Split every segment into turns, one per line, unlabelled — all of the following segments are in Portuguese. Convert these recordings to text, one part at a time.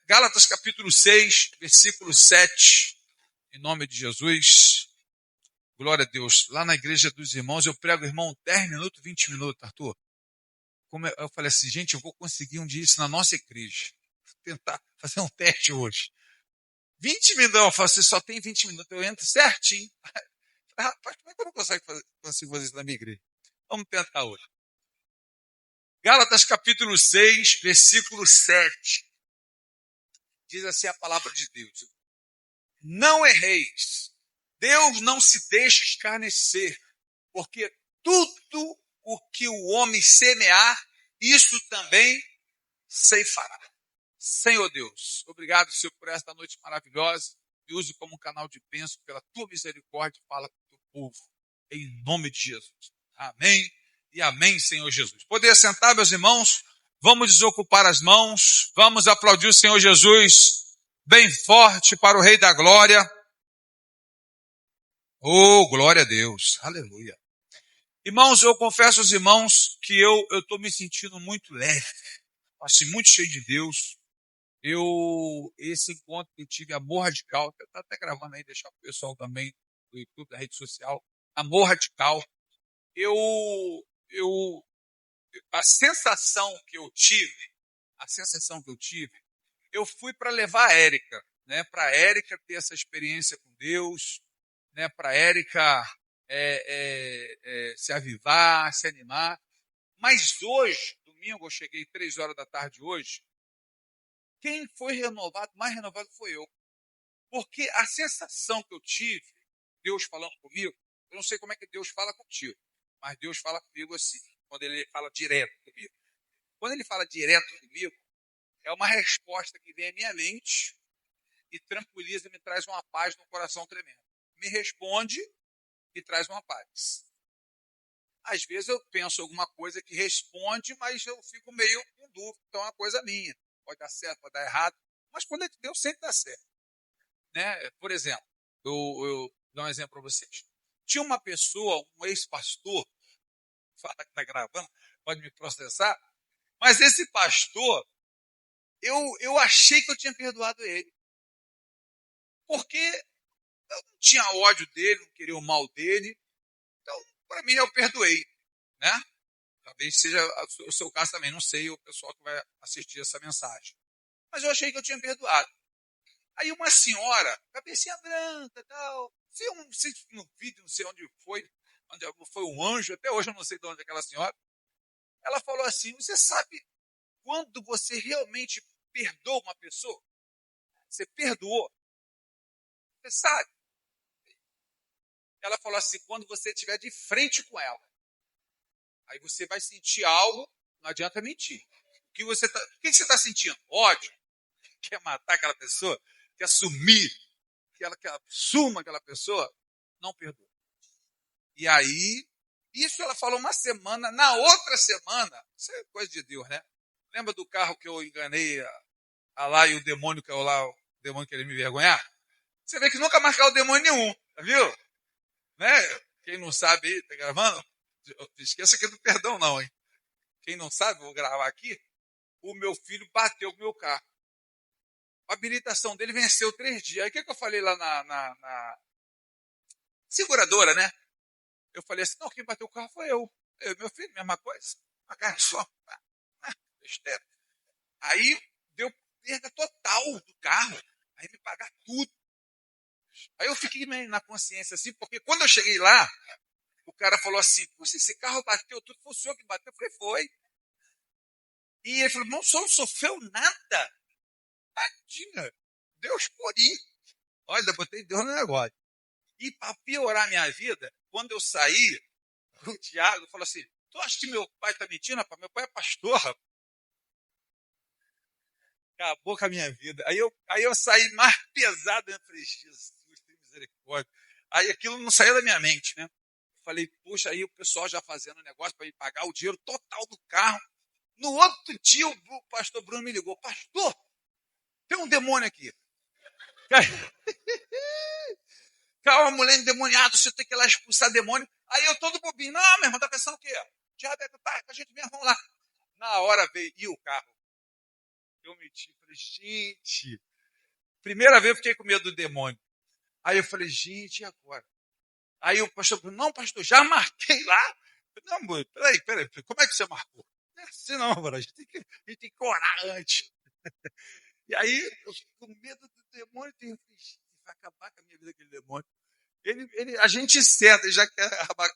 Gálatas capítulo 6, versículo 7, em nome de Jesus. Glória a Deus. Lá na igreja dos irmãos, eu prego, irmão, 10 minutos, 20 minutos, Arthur. Eu falei assim, gente, eu vou conseguir um dia isso na nossa igreja. Vou tentar fazer um teste hoje. 20 minutos, eu falo, você só tem 20 minutos, eu entro certinho. Rapaz, como é que eu não consigo fazer isso na minha igreja? Vamos tentar hoje. Gálatas capítulo 6, versículo 7. Diz assim a palavra de Deus. Não erreis. Deus não se deixa escarnecer, porque tudo o que o homem semear, isso também ceifará. Senhor Deus, obrigado, Senhor, por esta noite maravilhosa. Me use como um canal de bênção pela tua misericórdia. Fala com o teu povo, em nome de Jesus. Amém e amém, Senhor Jesus. Poder sentar, meus irmãos, vamos desocupar as mãos, vamos aplaudir o Senhor Jesus bem forte para o Rei da Glória. Oh, glória a Deus, aleluia. Irmãos, eu confesso aos irmãos que eu estou me sentindo muito leve, assim, muito cheio de Deus. Esse encontro que eu tive, Amor Radical, eu estou até gravando aí, deixar para o pessoal também do YouTube, da rede social, Amor Radical. A sensação que eu tive, eu fui para levar a Érica, né? Para a Érica ter essa experiência com Deus, né? Para a Érica se avivar, se animar. Mas hoje, domingo, eu cheguei 3 horas da tarde hoje, quem foi renovado, mais renovado foi eu. Porque a sensação que eu tive, Deus falando comigo, eu não sei como é que Deus fala contigo, mas Deus fala comigo assim, quando ele fala direto comigo. Quando ele fala direto comigo, é uma resposta que vem à minha mente e tranquiliza, me traz uma paz no coração tremendo. Me responde e traz uma paz. Às vezes eu penso alguma coisa que responde, mas eu fico meio com dúvida, então é uma coisa minha. Pode dar certo, pode dar errado, mas quando é de Deus sempre dá certo. Né? Por exemplo, eu dou um exemplo para vocês. Tinha uma pessoa, um ex-pastor, fala que está gravando, pode me processar, mas esse pastor, eu achei que eu tinha perdoado ele. Porque eu não tinha ódio dele, não queria o mal dele, então, para mim, eu perdoei. Né? Talvez seja o seu caso também, não sei, o pessoal que vai assistir essa mensagem. Mas eu achei que eu tinha perdoado. Aí uma senhora, cabecinha branca e tal, sei no vídeo, não sei onde foi um anjo, até hoje eu não sei de onde é aquela senhora, ela falou assim, você sabe quando você realmente perdoa uma pessoa? Você perdoou? Você sabe? Ela falou assim, quando você estiver de frente com ela, aí você vai sentir algo, não adianta mentir. O que você está sentindo? Ódio? Quer matar aquela pessoa? Quer sumir? Quer suma aquela pessoa? Não perdoa. E aí, isso ela falou uma semana, na outra semana, isso é coisa de Deus, né? Lembra do carro que eu enganei a lá e o demônio que eu lá, o demônio queria me envergonhar? Você vê que nunca marcou o demônio nenhum, tá viu? Né? Quem não sabe aí, tá gravando? Esqueça aqui do perdão não, hein? Quem não sabe, vou gravar aqui, o meu filho bateu com o meu carro. A habilitação dele venceu 3 dias. Aí o que eu falei lá na seguradora, né? Eu falei assim, não, quem bateu o carro foi eu. Meu filho, mesma coisa. Uma cara só. Besteira. Aí deu perda total do carro. Aí me pagar tudo. Aí eu fiquei na consciência assim, porque quando eu cheguei lá, o cara falou assim, esse carro bateu tudo, foi o senhor que bateu? Eu falei, foi. E ele falou, não, o senhor não sofreu nada. Tadinha. Deus porinho. Olha, botei Deus no negócio. E para piorar a minha vida, quando eu saí, o Tiago falou assim, tu acha que meu pai está mentindo, rapaz? Meu pai é pastor, rapaz. Acabou com a minha vida. Aí eu saí mais pesado. Eu falei, Jesus, tem misericórdia. Aí aquilo não saiu da minha mente, né? Falei, puxa, aí o pessoal já fazendo negócio para ir pagar o dinheiro total do carro. No outro dia, o pastor Bruno me ligou. Pastor, tem um demônio aqui. Calma, mulher endemoniada, você tem que ir lá expulsar demônio. Aí eu todo bobinho. Não, meu irmão, tá pensando o quê? Já tá, a gente mesmo, vamos lá. Na hora veio, e o carro? eu meti. Falei, gente, primeira vez eu fiquei com medo do demônio. Aí eu falei, gente, e agora? Aí o pastor falou, não, pastor, já marquei lá. Eu falei, não, peraí, como é que você marcou? Não é assim não, mano, a gente tem que orar antes. E aí, eu fiquei com medo do demônio, eu falei, vai acabar com a minha vida aquele demônio. A gente senta, ele já quer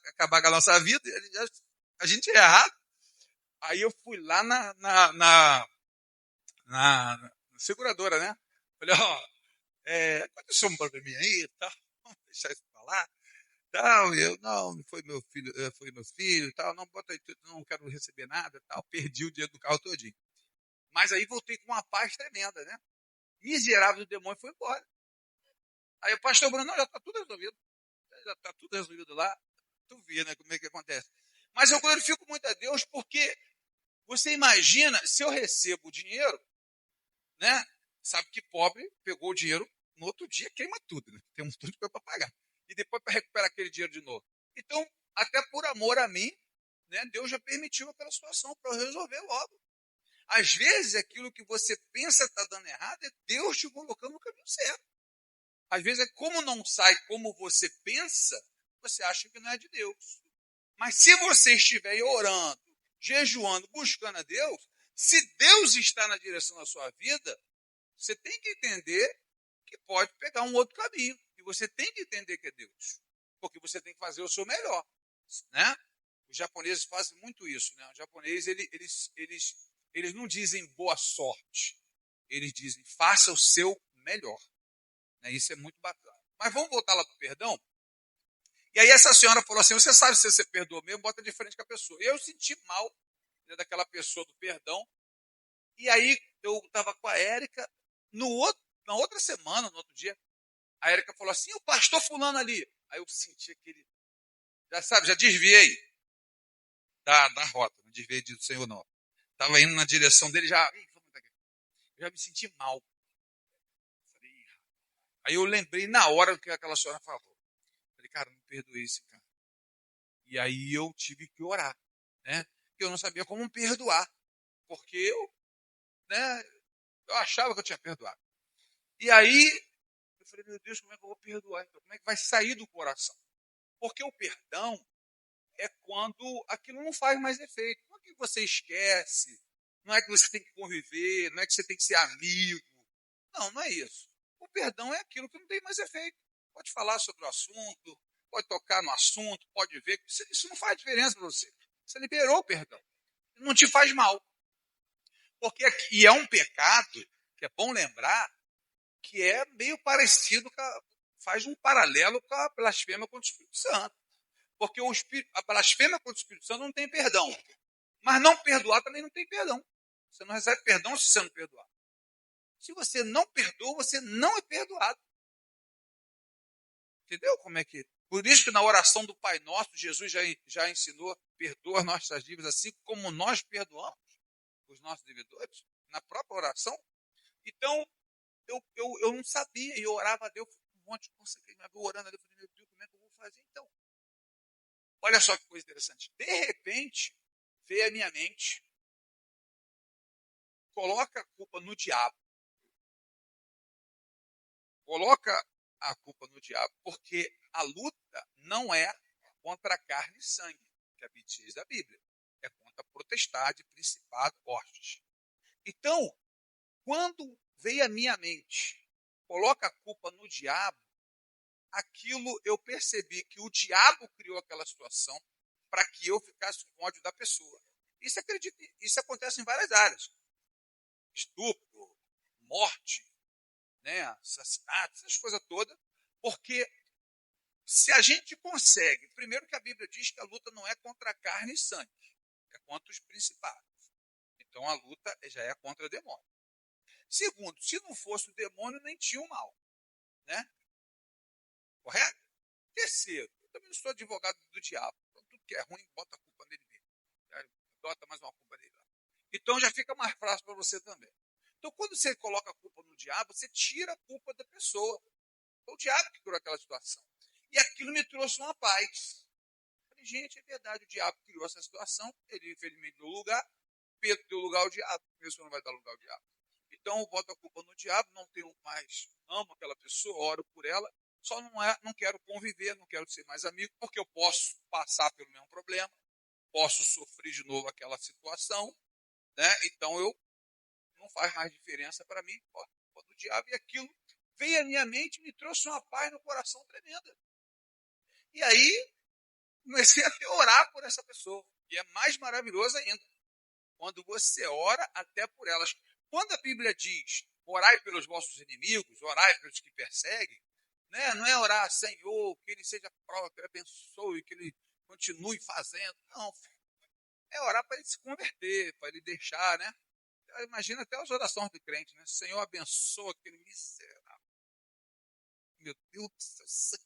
acabar com a nossa vida, a gente é errado. Aí eu fui lá na seguradora, né? Falei, ó, aconteceu um probleminha aí, tá? Vamos deixar isso pra lá. Tal, não, foi meu filho, tal, não bota aí, não quero receber nada, tal. Perdi o dinheiro do carro todinho. Mas aí voltei com uma paz tremenda, né? Miserável do demônio foi embora. Aí o pastor Bruno, não, já está tudo resolvido. Já está tudo resolvido lá. Tu vê, né, como é que acontece. Mas eu glorifico muito a Deus porque você imagina, se eu recebo o dinheiro, né? Sabe que pobre pegou o dinheiro, no outro dia queima tudo, né? Tem um montão de coisa para pagar. E depois para recuperar aquele dinheiro de novo. Então, até por amor a mim, né, Deus já permitiu aquela situação para eu resolver logo. Às vezes, aquilo que você pensa está dando errado é Deus te colocando no caminho certo. Às vezes, como não sai como você pensa, você acha que não é de Deus. Mas se você estiver orando, jejuando, buscando a Deus, se Deus está na direção da sua vida, você tem que entender que pode pegar um outro caminho. E você tem que entender que é Deus. Porque você tem que fazer o seu melhor. Né? Os japoneses fazem muito isso. Né? Os japoneses, eles não dizem boa sorte. Eles dizem faça o seu melhor. Né? Isso é muito bacana. Mas vamos voltar lá para o perdão? E aí essa senhora falou assim, você sabe se você perdoou mesmo, bota de frente com a pessoa. E eu senti mal, né, daquela pessoa do perdão. E aí eu estava com a Érica, na outra semana, no outro dia, a Érica falou assim, o pastor fulano ali. Aí eu senti aquele, já desviei da rota, não desviei do Senhor não. Estava indo na direção dele, já me senti mal. Aí eu lembrei na hora do que aquela senhora falou. Falei, cara, não perdoei esse cara. E aí eu tive que orar, né? Porque eu não sabia como perdoar. Porque né, eu achava que eu tinha perdoado. E aí eu falei, meu Deus, como é que eu vou perdoar? Então, como é que vai sair do coração? Porque o perdão é quando aquilo não faz mais efeito. Não é que você esquece, não é que você tem que conviver, não é que você tem que ser amigo. Não, não é isso. O perdão é aquilo que não tem mais efeito. Pode falar sobre o assunto, pode tocar no assunto, pode ver. Isso não faz diferença para você. Você liberou o perdão. Não te faz mal. Porque e é um pecado, que é bom lembrar, que é meio parecido, faz um paralelo com a blasfêmia contra o Espírito Santo. Porque a blasfêmia contra o Espírito Santo não tem perdão. Mas não perdoar também não tem perdão. Você não recebe perdão se você não perdoar. Se você não perdoa, você não é perdoado. Entendeu como é que... Por isso que na oração do Pai Nosso, Jesus já ensinou, perdoa nossas dívidas, assim como nós perdoamos os nossos devedores, na própria oração. Então, eu não sabia, e eu orava a Deus, um monte de coisa, eu orando a Deus, meu Deus, como é que eu vou fazer então? Olha só que coisa interessante. De repente, veio a minha mente, coloca a culpa no diabo. Coloca a culpa no diabo, porque a luta não é contra carne e sangue, que a Bíblia diz da Bíblia. É contra potestade, principado, hostes. Então, quando veio a minha mente, coloca a culpa no diabo, aquilo eu percebi que o diabo criou aquela situação para que eu ficasse com ódio da pessoa. Isso acontece em várias áreas. Estupro, morte, né, assassinato, essas coisas todas, porque se a gente consegue, primeiro que a Bíblia diz que a luta não é contra carne e sangue, é contra os principados. Então a luta já é contra o demônio. Segundo, se não fosse o demônio, nem tinha o mal. Né? Correto? Terceiro, eu também não sou advogado do diabo. Então, tudo que é ruim, bota a culpa nele mesmo. Bota mais uma culpa nele lá. Então já fica mais fácil para você também. Então, quando você coloca a culpa no diabo, você tira a culpa da pessoa. Foi o diabo que criou aquela situação. E aquilo me trouxe uma paz. Falei, gente, é verdade, o diabo criou essa situação, ele infelizmente deu lugar, Pedro deu lugar ao diabo, mesmo não vai dar lugar ao diabo. Então eu boto a culpa no diabo, não tenho mais, amo aquela pessoa, oro por ela, só não quero conviver, não quero ser mais amigo, porque eu posso passar pelo mesmo problema, posso sofrer de novo aquela situação, né? Então eu não faz mais diferença para mim, boto a culpa do diabo, e aquilo veio à minha mente e me trouxe uma paz no coração tremenda. E aí comecei a orar por essa pessoa, e é mais maravilhoso ainda, quando você ora até por elas. Quando a Bíblia diz, orai pelos vossos inimigos, orai pelos que perseguem, né? Não é orar, Senhor, que ele seja próspero, que ele abençoe, que ele continue fazendo. Não, é orar para ele se converter, para ele deixar, né? Imagina até as orações do crente, né? Senhor, abençoa aquele miserável. Meu Deus do céu,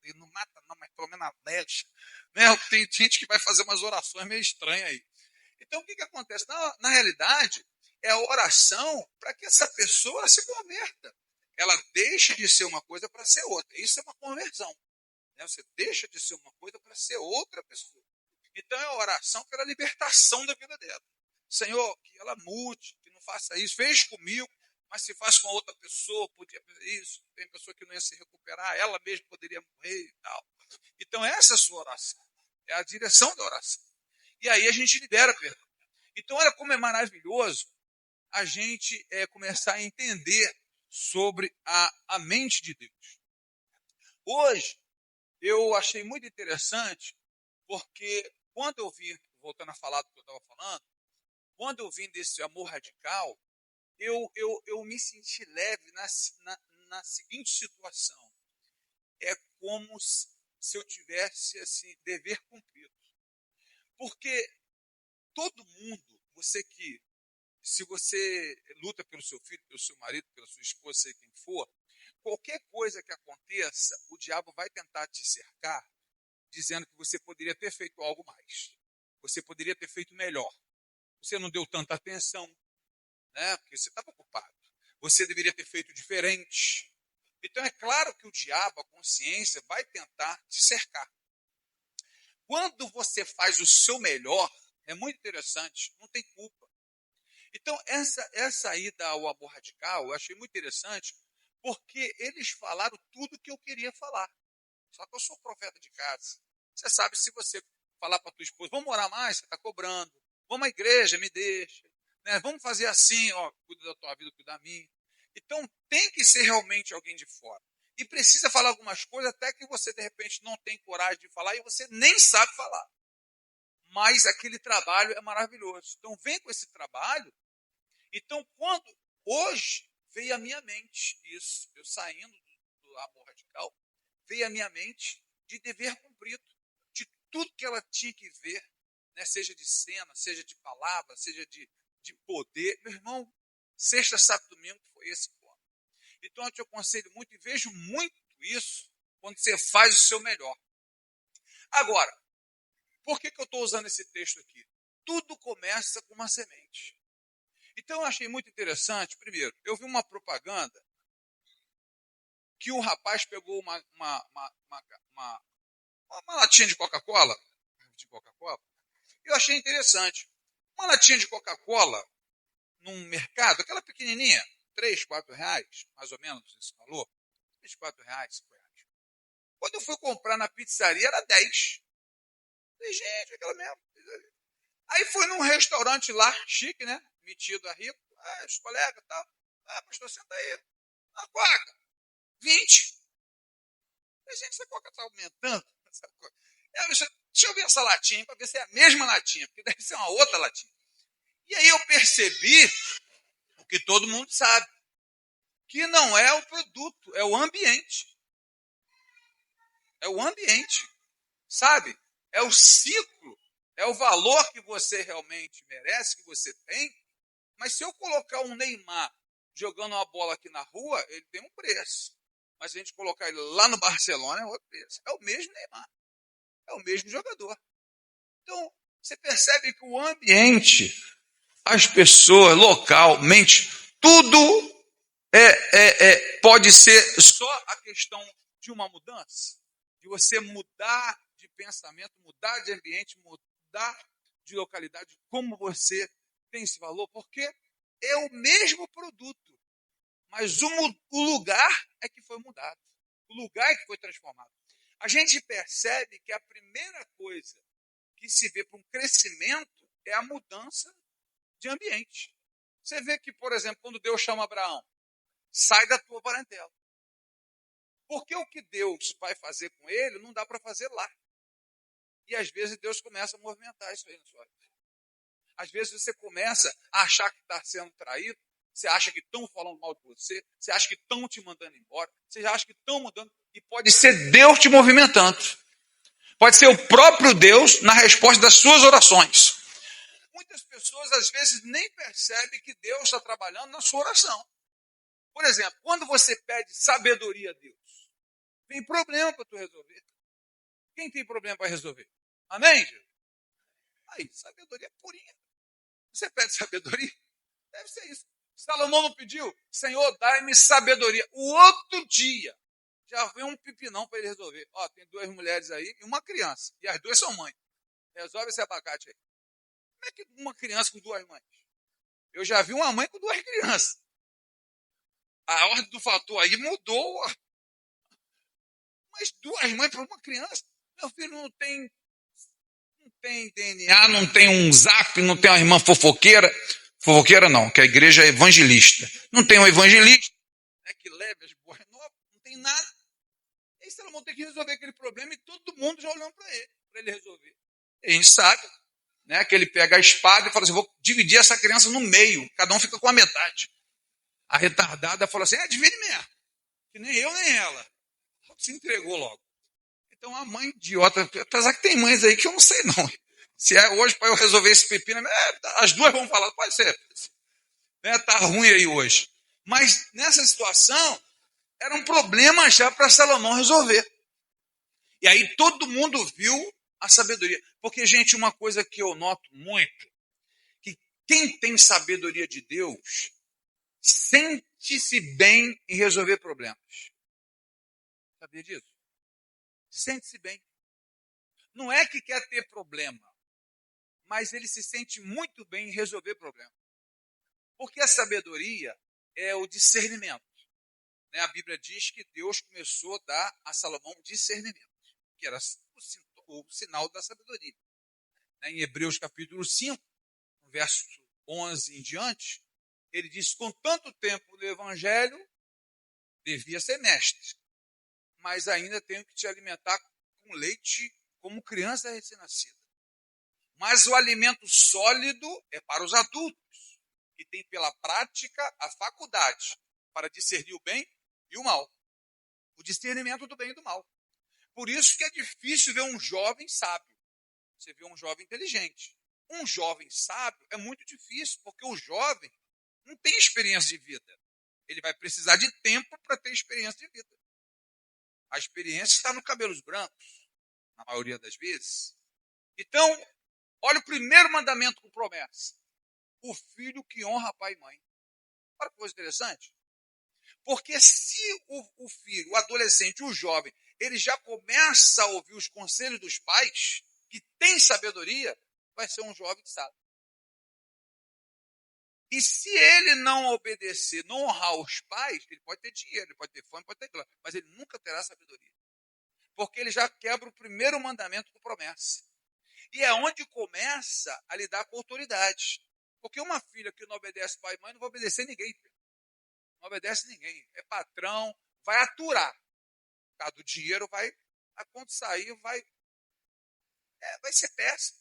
ele não mata não, mas pelo menos aleja. Né? Tem gente que vai fazer umas orações meio estranhas aí. Então, o que acontece? Na realidade, é a oração para que essa pessoa se converta. Ela deixe de ser uma coisa para ser outra. Isso é uma conversão. Né? Você deixa de ser uma coisa para ser outra pessoa. Então, é a oração pela libertação da vida dela. Senhor, que ela mude, que não faça isso. Fez comigo, mas se faz com outra pessoa, podia fazer isso. Tem pessoa que não ia se recuperar, ela mesma poderia morrer e tal. Então, essa é a sua oração. É a direção da oração. E aí a gente libera perdão. Então, olha como é maravilhoso a gente começar a entender sobre a mente de Deus. Hoje, eu achei muito interessante, porque quando eu vi, voltando a falar do que eu estava falando, quando eu vim desse amor radical, eu me senti leve na seguinte situação. É como se eu tivesse assim, dever cumprido. Porque todo mundo, se você luta pelo seu filho, pelo seu marido, pela sua esposa, seja quem for, qualquer coisa que aconteça, o diabo vai tentar te cercar, dizendo que você poderia ter feito algo mais. Você poderia ter feito melhor. Você não deu tanta atenção, né? Porque você estava ocupado. Você deveria ter feito diferente. Então é claro que o diabo, a consciência, vai tentar te cercar. Quando você faz o seu melhor, é muito interessante, não tem culpa. Então, essa ida ao amor radical, eu achei muito interessante, porque eles falaram tudo o que eu queria falar. Só que eu sou profeta de casa. Você sabe, se você falar para a tua esposa, vamos orar mais, você está cobrando. Vamos à igreja, me deixa. Né? Vamos fazer assim, ó, cuida da tua vida, cuida da minha. Então, tem que ser realmente alguém de fora. E precisa falar algumas coisas, até que você, de repente, não tem coragem de falar e você nem sabe falar. Mas aquele trabalho é maravilhoso. Então, vem com esse trabalho. Então, quando hoje veio à minha mente isso, eu saindo do amor radical, veio à minha mente de dever cumprido, de tudo que ela tinha que ver, né, seja de cena, seja de palavra, seja de poder. Meu irmão, sexta, sábado e domingo foi esse ponto. Então, eu te aconselho muito e vejo muito isso quando você faz o seu melhor. Agora, por que eu estou usando esse texto aqui? Tudo começa com uma semente. Então, eu achei muito interessante. Primeiro, eu vi uma propaganda que um rapaz pegou uma latinha de Coca-Cola. Eu achei interessante. Uma latinha de Coca-Cola num mercado, aquela pequenininha, 3, 4 reais, mais ou menos esse valor. 3, 4 reais, 5 reais. Quando eu fui comprar na pizzaria, era 10. Falei, gente, aquela mesmo. Aí fui num restaurante lá, chique, né? Metido a rico. Os colegas e tal. Pastor, senta aí. A Coca, 20. Falei, gente, essa Coca está aumentando. Deixa eu ver essa latinha, para ver se é a mesma latinha, porque deve ser uma outra latinha. E aí eu percebi o que todo mundo sabe, que não é o produto, é o ambiente. É o ambiente, sabe? É o ciclo, é o valor que você realmente merece, que você tem. Mas se eu colocar um Neymar jogando uma bola aqui na rua, ele tem um preço. Mas se a gente colocar ele lá no Barcelona, é outro preço. É o mesmo Neymar, é o mesmo jogador. Então, você percebe que o ambiente, as pessoas, local, mente, tudo pode ser só a questão de uma mudança, de você mudar de pensamento, mudar de ambiente, mudar de localidade, como você tem esse valor. Por quê? É o mesmo produto, mas o lugar é que foi mudado. O lugar é que foi transformado. A gente percebe que a primeira coisa que se vê para um crescimento é a mudança de ambiente. Você vê que, por exemplo, quando Deus chama Abraão, sai da tua parentela. Porque o que Deus vai fazer com ele não dá para fazer lá. E às vezes Deus começa a movimentar isso aí na sua vida. Às vezes você começa a achar que está sendo traído, você acha que estão falando mal de você, você acha que estão te mandando embora, você acha que estão mudando, e pode ser Deus te movimentando. Pode ser o próprio Deus na resposta das suas orações. Muitas pessoas às vezes nem percebem que Deus está trabalhando na sua oração. Por exemplo, quando você pede sabedoria a Deus, tem problema para tu resolver. Quem tem problema para resolver? Amém, Jesus? Aí, sabedoria purinha. Você pede sabedoria? Deve ser isso. Salomão não pediu? Senhor, dai-me sabedoria. O outro dia, já veio um pipinão para ele resolver. Ó, tem 2 mulheres aí e uma criança. E as 2 são mães. Resolve esse abacate aí. Como é que uma criança com 2 mães? Eu já vi uma mãe com 2 crianças. A ordem do fator aí mudou. Mas 2 mães para uma criança? Meu filho não tem DNA, não tem um zap, não tem uma irmã fofoqueira. Fofoqueira não, que a igreja é evangelista. Não tem um evangelista, né, que leve as boas novas, não tem nada. E aí Salomão tem que resolver aquele problema e todo mundo já olhando para ele resolver. E a gente sabe, né, que ele pega a espada e fala assim, vou dividir essa criança no meio, cada um fica com a metade. A retardada fala assim, divide mesmo, que nem eu nem ela. Se entregou logo. Então a mãe idiota, apesar que tem mães aí que eu não sei não. Se é hoje para eu resolver esse pepino, as 2 vão falar, pode ser. Tá ruim aí hoje. Mas nessa situação, era um problema já para Salomão resolver. E aí todo mundo viu a sabedoria. Porque, gente, uma coisa que eu noto muito, que quem tem sabedoria de Deus, sente-se bem em resolver problemas. Sabia disso? Sente-se bem. Não é que quer ter problema, mas ele se sente muito bem em resolver problemas. Porque a sabedoria é o discernimento. A Bíblia diz que Deus começou a dar a Salomão discernimento, que era o sinal da sabedoria. Em Hebreus capítulo 5, verso 11 em diante, ele diz, com tanto tempo no evangelho, devia ser mestre, mas ainda tenho que te alimentar com leite como criança recém-nascida. Mas o alimento sólido é para os adultos, que têm pela prática a faculdade para discernir o bem e o mal. O discernimento do bem e do mal. Por isso que é difícil ver um jovem sábio. Você vê um jovem inteligente. Um jovem sábio é muito difícil, porque o jovem não tem experiência de vida. Ele vai precisar de tempo para ter experiência de vida. A experiência está nos cabelos brancos, na maioria das vezes. Então, olha o primeiro mandamento com promessa. O filho que honra pai e mãe. Olha que coisa interessante. Porque se o filho, o adolescente, o jovem, ele já começa a ouvir os conselhos dos pais, que tem sabedoria, vai ser um jovem sábio. E se ele não obedecer, não honrar os pais, ele pode ter dinheiro, ele pode ter fome, pode ter glória, mas ele nunca terá sabedoria. Porque ele já quebra o primeiro mandamento com promessa. E é onde começa a lidar com autoridade. Porque uma filha que não obedece pai e mãe não vai obedecer ninguém. Não obedece ninguém. É patrão, vai aturar. Por causa do dinheiro, quando sair, vai ser péssimo.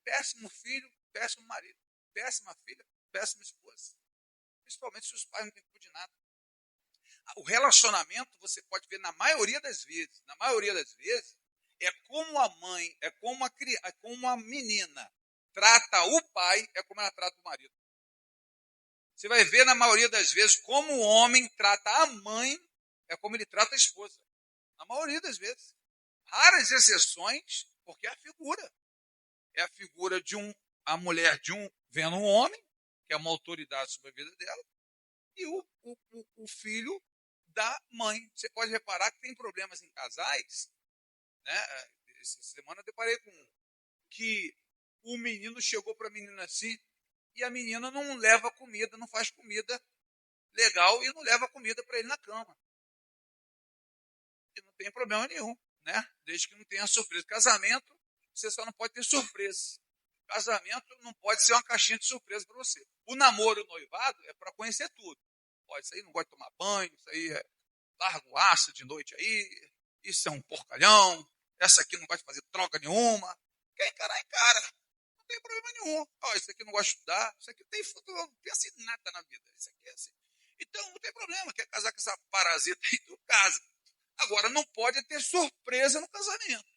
Péssimo filho, péssimo marido. Péssima filha, péssima esposa. Principalmente se os pais não têm culpa de nada. O relacionamento, você pode ver na maioria das vezes, é como a mãe, é como a menina trata o pai, é como ela trata o marido. Você vai ver na maioria das vezes como o homem trata a mãe, é como ele trata a esposa. Na maioria das vezes. Raras exceções, porque é a figura. É a figura de a mulher vendo um homem, que é uma autoridade sobre a vida dela, e o filho da mãe. Você pode reparar que tem problemas em casais, né? Essa semana eu deparei com um, que o menino chegou para a menina assim, e a menina não leva comida, não faz comida legal e não leva comida para ele na cama. E não tem problema nenhum, né? Desde que não tenha surpresa. Casamento, você só não pode ter surpresa. Casamento não pode ser uma caixinha de surpresa para você. O namoro e o noivado é para conhecer tudo. Pode sair, não gosta de tomar banho, isso aí é larga o aço de noite aí, isso é um porcalhão, essa aqui não gosta de fazer troca nenhuma. Quer encarar, encara. Não tem problema nenhum. Ó, isso aqui não gosta de estudar, isso aqui não tem futuro, não pensa em nada na vida. Isso aqui é assim. Então não tem problema, quer casar com essa parasita aí, tu casa. Agora, não pode ter surpresa no casamento.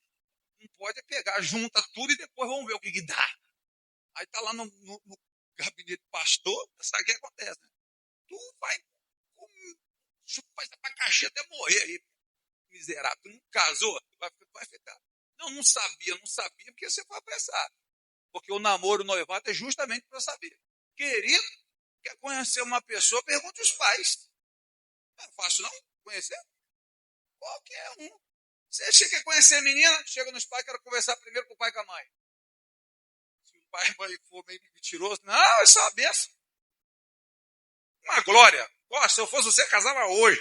Não pode pegar, junta tudo e depois vamos ver o que dá. Aí tá lá no gabinete do pastor, sabe o que acontece, né? Tu vai chupar essa abacaxi até morrer aí, miserável. Tu não casou, vai ficar. Não sabia, porque você foi apressado. Porque o namoro, o noivado é justamente para saber. Querido, quer conhecer uma pessoa, pergunte os pais. Não é fácil não conhecer? Qualquer um. Você quer conhecer a menina? Chega nos pais, quero conversar primeiro com o pai e com a mãe. Se o pai for meio mentiroso, não, isso é uma benção. Uma glória. Oh, se eu fosse você, casava hoje.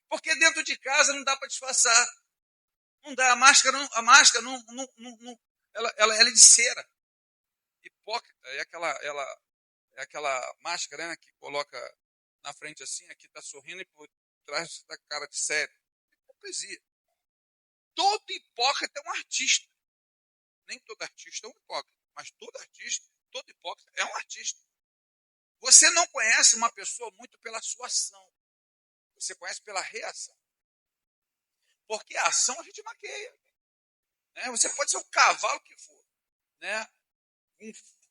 Porque dentro de casa não dá para disfarçar. Não dá, a máscara ela é de cera. Hipócrita, é aquela máscara, né, que coloca na frente assim, aqui está sorrindo e por trás está cara de sério. Hipocrisia. Todo hipócrita é um artista. Nem todo artista é um hipócrita, mas todo artista, todo hipócrita é um artista. Você não conhece uma pessoa muito pela sua ação. Você conhece pela reação. Porque a ação a gente maqueia. Né? Você pode ser o cavalo que for. Né?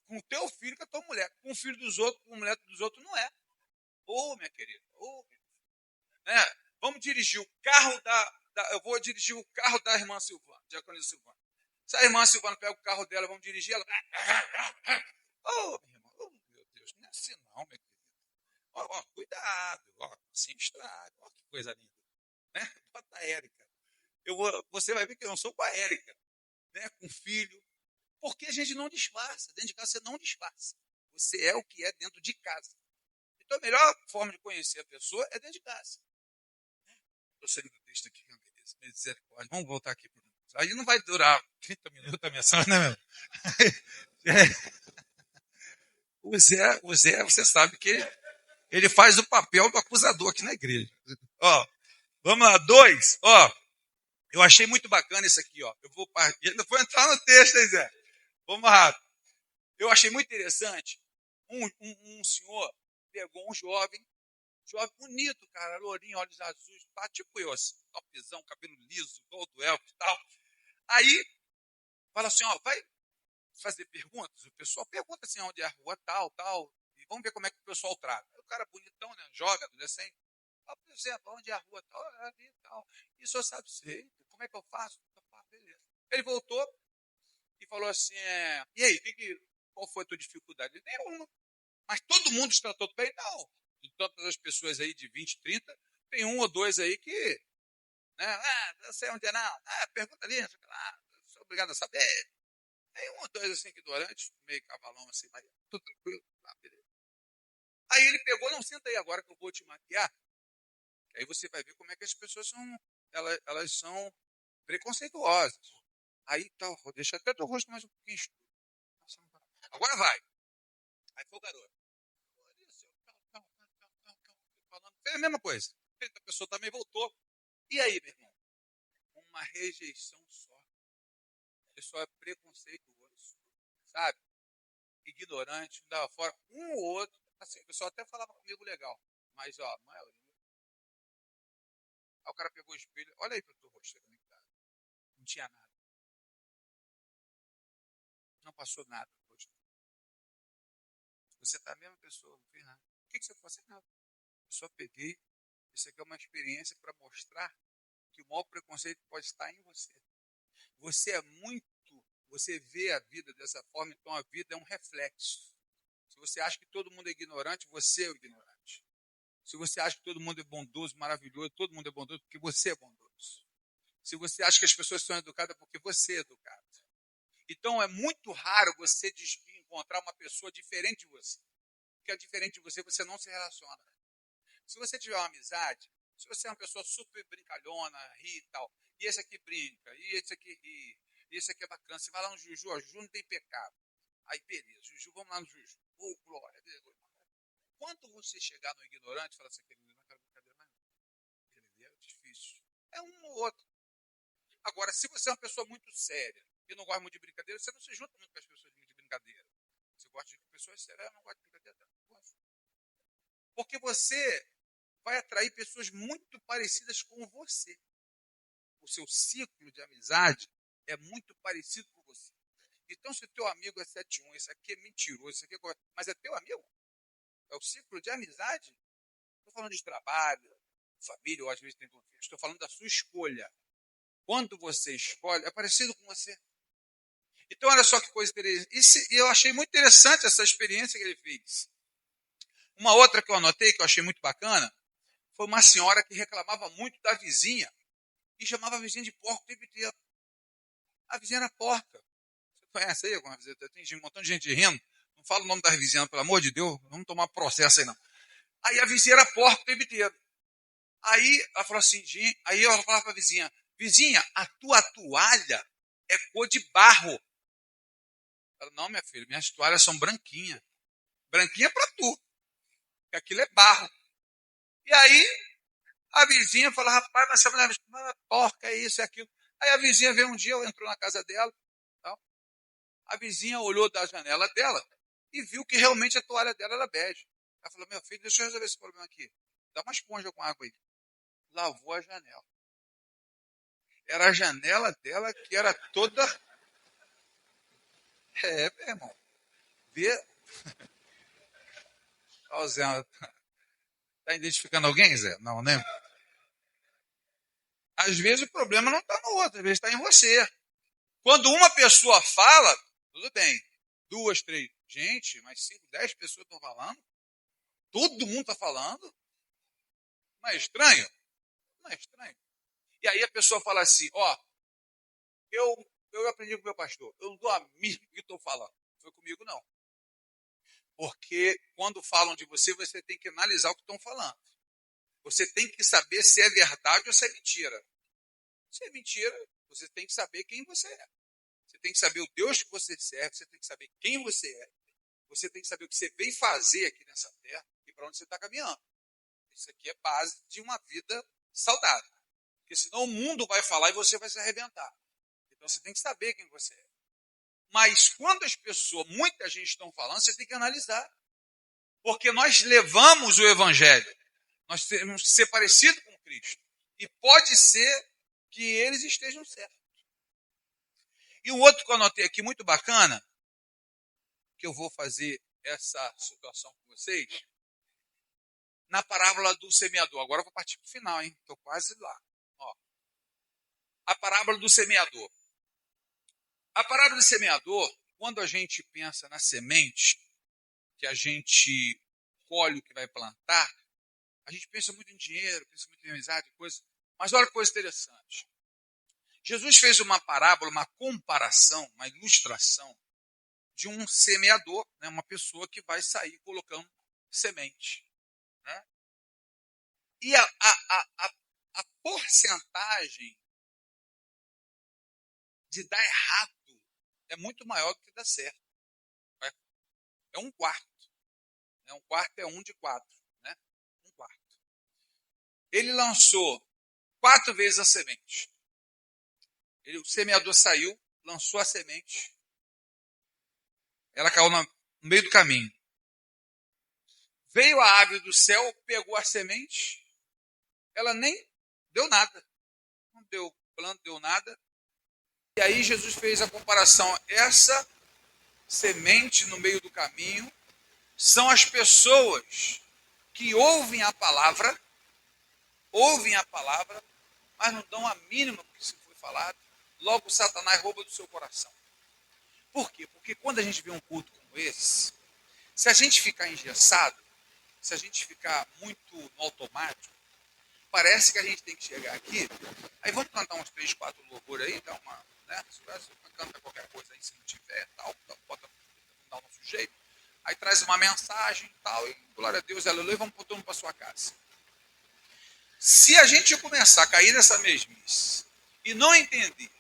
Com o teu filho com a tua mulher. Com o filho dos outros, com a mulher dos outros, não é. Ô, minha querida. Né? Vamos dirigir o carro eu vou dirigir o carro da irmã Silvana, Diaconisa Silvana. Se a irmã Silvana pega o carro dela, vamos dirigir ela. Ô, minha irmã, oh, meu Deus, não é assim não, meu querido. Ó, cuidado, ó, assim estraga. Ó, que coisa linda. Né? Bota a Érica. Você vai ver que eu não sou com a Érica, né? Com filho. Porque a gente não disfarça. Dentro de casa você não disfarça. Você é o que é dentro de casa. Então a melhor forma de conhecer a pessoa é dentro de casa. Estou saindo do texto aqui, beleza. Misericórdia. Vamos voltar aqui. Aí não vai durar 30 minutos a mensagem, né, meu? O Zé, você sabe que ele faz o papel do acusador aqui na igreja. Ó, vamos lá, 2. Ó, eu achei muito bacana isso aqui, ó. Eu vou entrar no texto, hein, Zé? Vamos rápido. Eu achei muito interessante. Um senhor pegou um jovem bonito, cara, lourinho, olhos azuis, pá, tipo eu, assim, topzão, cabelo liso, igual do elfo e tal. Aí, fala assim, ó, vai fazer perguntas? O pessoal pergunta assim, onde é a rua, tal, e vamos ver como é que o pessoal trata. O cara bonitão, né, jovem, adolescente, por exemplo, onde é a rua, tal, ali e tal. E o senhor sabe, sei, como é que eu faço? Beleza. Ele voltou e falou assim, e aí, qual foi a tua dificuldade? Ele, nenhuma. Mas todo mundo está todo bem? Não. De todas as pessoas aí de 20, 30, tem um ou dois aí que, né, não sei onde é não, pergunta ali, sou obrigado a saber. Tem um ou dois assim que ignorantes, meio cavalão assim, mas tudo tranquilo, beleza. Aí ele pegou, não, senta aí agora que eu vou te maquiar. Aí você vai ver como é que as pessoas são, elas são preconceituosas. Aí tal, vou deixar até teu rosto mais um pouquinho escuro. Agora vai. Aí foi o garoto. Fez a mesma coisa. A pessoa também voltou. E aí, meu irmão? Uma rejeição só. A pessoa é preconceituoso, sabe? Ignorante, dava fora. Um ou outro. Assim, o pessoal até falava comigo legal. Mas, ó, a maioria. Aí o cara pegou o espelho. Olha aí pro teu rosto conectado. Não tinha nada. Não passou nada no rosto. Você tá a mesma pessoa, não fez nada. O que você faz? Nada. Eu só peguei. Isso aqui é uma experiência para mostrar que o maior preconceito pode estar em você. Você é muito, você vê a vida dessa forma, então a vida é um reflexo. Se você acha que todo mundo é ignorante, você é o ignorante. Se você acha que todo mundo é bondoso, maravilhoso, todo mundo é bondoso porque você é bondoso. Se você acha que as pessoas são educadas, porque você é educado. Então é muito raro você despir encontrar uma pessoa diferente de você. Porque é diferente de você, você não se relaciona. Se você tiver uma amizade, se você é uma pessoa super brincalhona, ri e tal, e esse aqui brinca, e esse aqui ri, e esse aqui é bacana, você vai lá no Juju, ó, Juju não tem pecado. Aí, beleza, Juju, vamos lá no Juju. Ô, glória, beleza. Quando você chegar no ignorante e falar assim, aquele não quero brincadeira mais não. Ele é difícil. É um ou outro. Agora, se você é uma pessoa muito séria e não gosta muito de brincadeira, você não se junta muito com as pessoas de brincadeira. Você gosta de pessoas sérias, eu não gosto de brincadeira. Não gosto. Porque você vai atrair pessoas muito parecidas com você. O seu ciclo de amizade é muito parecido com você. Então, se o teu amigo é 71, esse aqui é mentiroso, esse aqui é... mas é teu amigo? É o ciclo de amizade? Estou falando de trabalho, família, ou às vezes tem conflito. Estou falando da sua escolha. Quando você escolhe, é parecido com você. Então, olha só que coisa interessante. E eu achei muito interessante essa experiência que ele fez. Uma outra que eu anotei, que eu achei muito bacana, foi uma senhora que reclamava muito da vizinha e chamava a vizinha de porco o tempo inteiro. A vizinha era porca. Você conhece aí alguma vez? Tem um montão de gente rindo. Não fala o nome das vizinhas, pelo amor de Deus. Vamos tomar processo aí, não. Aí a vizinha era porca o tempo inteiro. Aí ela falou assim, aí ela falava para a vizinha, vizinha, a tua toalha é cor de barro. Ela, não, minha filha, minhas toalhas são branquinhas. Branquinha para tu, porque aquilo é barro. E aí a vizinha falou, rapaz, mas essa mulher é porca, é isso, é aquilo. Aí a vizinha veio um dia, entrou na casa dela, tal. A vizinha olhou da janela dela e viu que realmente a toalha dela era bege. Ela falou, meu filho, deixa eu resolver esse problema aqui. Dá uma esponja com água aí. Lavou a janela. Era a janela dela que era toda... É, meu irmão. Vê... Ó, Zé, tá identificando alguém, Zé? Não, né? Às vezes o problema não está no outro, às vezes está em você. Quando uma pessoa fala, tudo bem. 2, 3. Gente, mas 5, 10 pessoas estão falando? Todo mundo está falando? Não é estranho? Não é estranho. E aí a pessoa fala assim, ó, eu aprendi com o meu pastor, eu não dou a mínima que estou falando. Não foi comigo, não. Porque quando falam de você, você tem que analisar o que estão falando. Você tem que saber se é verdade ou se é mentira. Se é mentira, você tem que saber quem você é. Você tem que saber o Deus que você serve, você tem que saber quem você é. Você tem que saber o que você veio fazer aqui nessa terra e para onde você está caminhando. Isso aqui é base de uma vida saudável. Porque senão o mundo vai falar e você vai se arrebentar. Então você tem que saber quem você é. Mas quando as pessoas, muita gente estão falando, você tem que analisar. Porque nós levamos o evangelho. Nós temos que ser parecidos com Cristo. E pode ser que eles estejam certos. E um outro que eu anotei aqui, muito bacana, que eu vou fazer essa situação com vocês, na parábola do semeador. Agora eu vou partir para o final, hein? Estou quase lá. Ó. A parábola do semeador. A parábola do semeador, quando a gente pensa na semente, que a gente colhe o que vai plantar, a gente pensa muito em dinheiro, pensa muito em amizade, coisa. Mas olha que coisa interessante. Jesus fez uma parábola, uma comparação, uma ilustração de um semeador, né? Uma pessoa que vai sair colocando semente. Né? E a porcentagem de dar errado é muito maior do que dar certo. É um quarto. Né? Um quarto é 1 de 4. Né? Um quarto. Ele lançou 4 vezes a semente. O semeador saiu, lançou a semente. Ela caiu no meio do caminho. Veio a ave do céu, pegou a semente. Ela nem deu nada. Não deu planta, deu nada. E aí Jesus fez a comparação. Essa semente no meio do caminho são as pessoas que ouvem a palavra, mas não dão a mínima porque se foi falado. Logo Satanás rouba do seu coração. Por quê? Porque quando a gente vê um culto como esse, se a gente ficar engessado, se a gente ficar muito no automático, parece que a gente tem que chegar aqui, aí vamos cantar uns 3, 4 louvores aí, dá uma, né? Você canta qualquer coisa aí, se não tiver, tal, bota dá o nosso jeito. Aí traz uma mensagem e tal, e glória a Deus, aleluia, vamos todo mundo para sua casa. Se a gente começar a cair nessa mesmice e não entender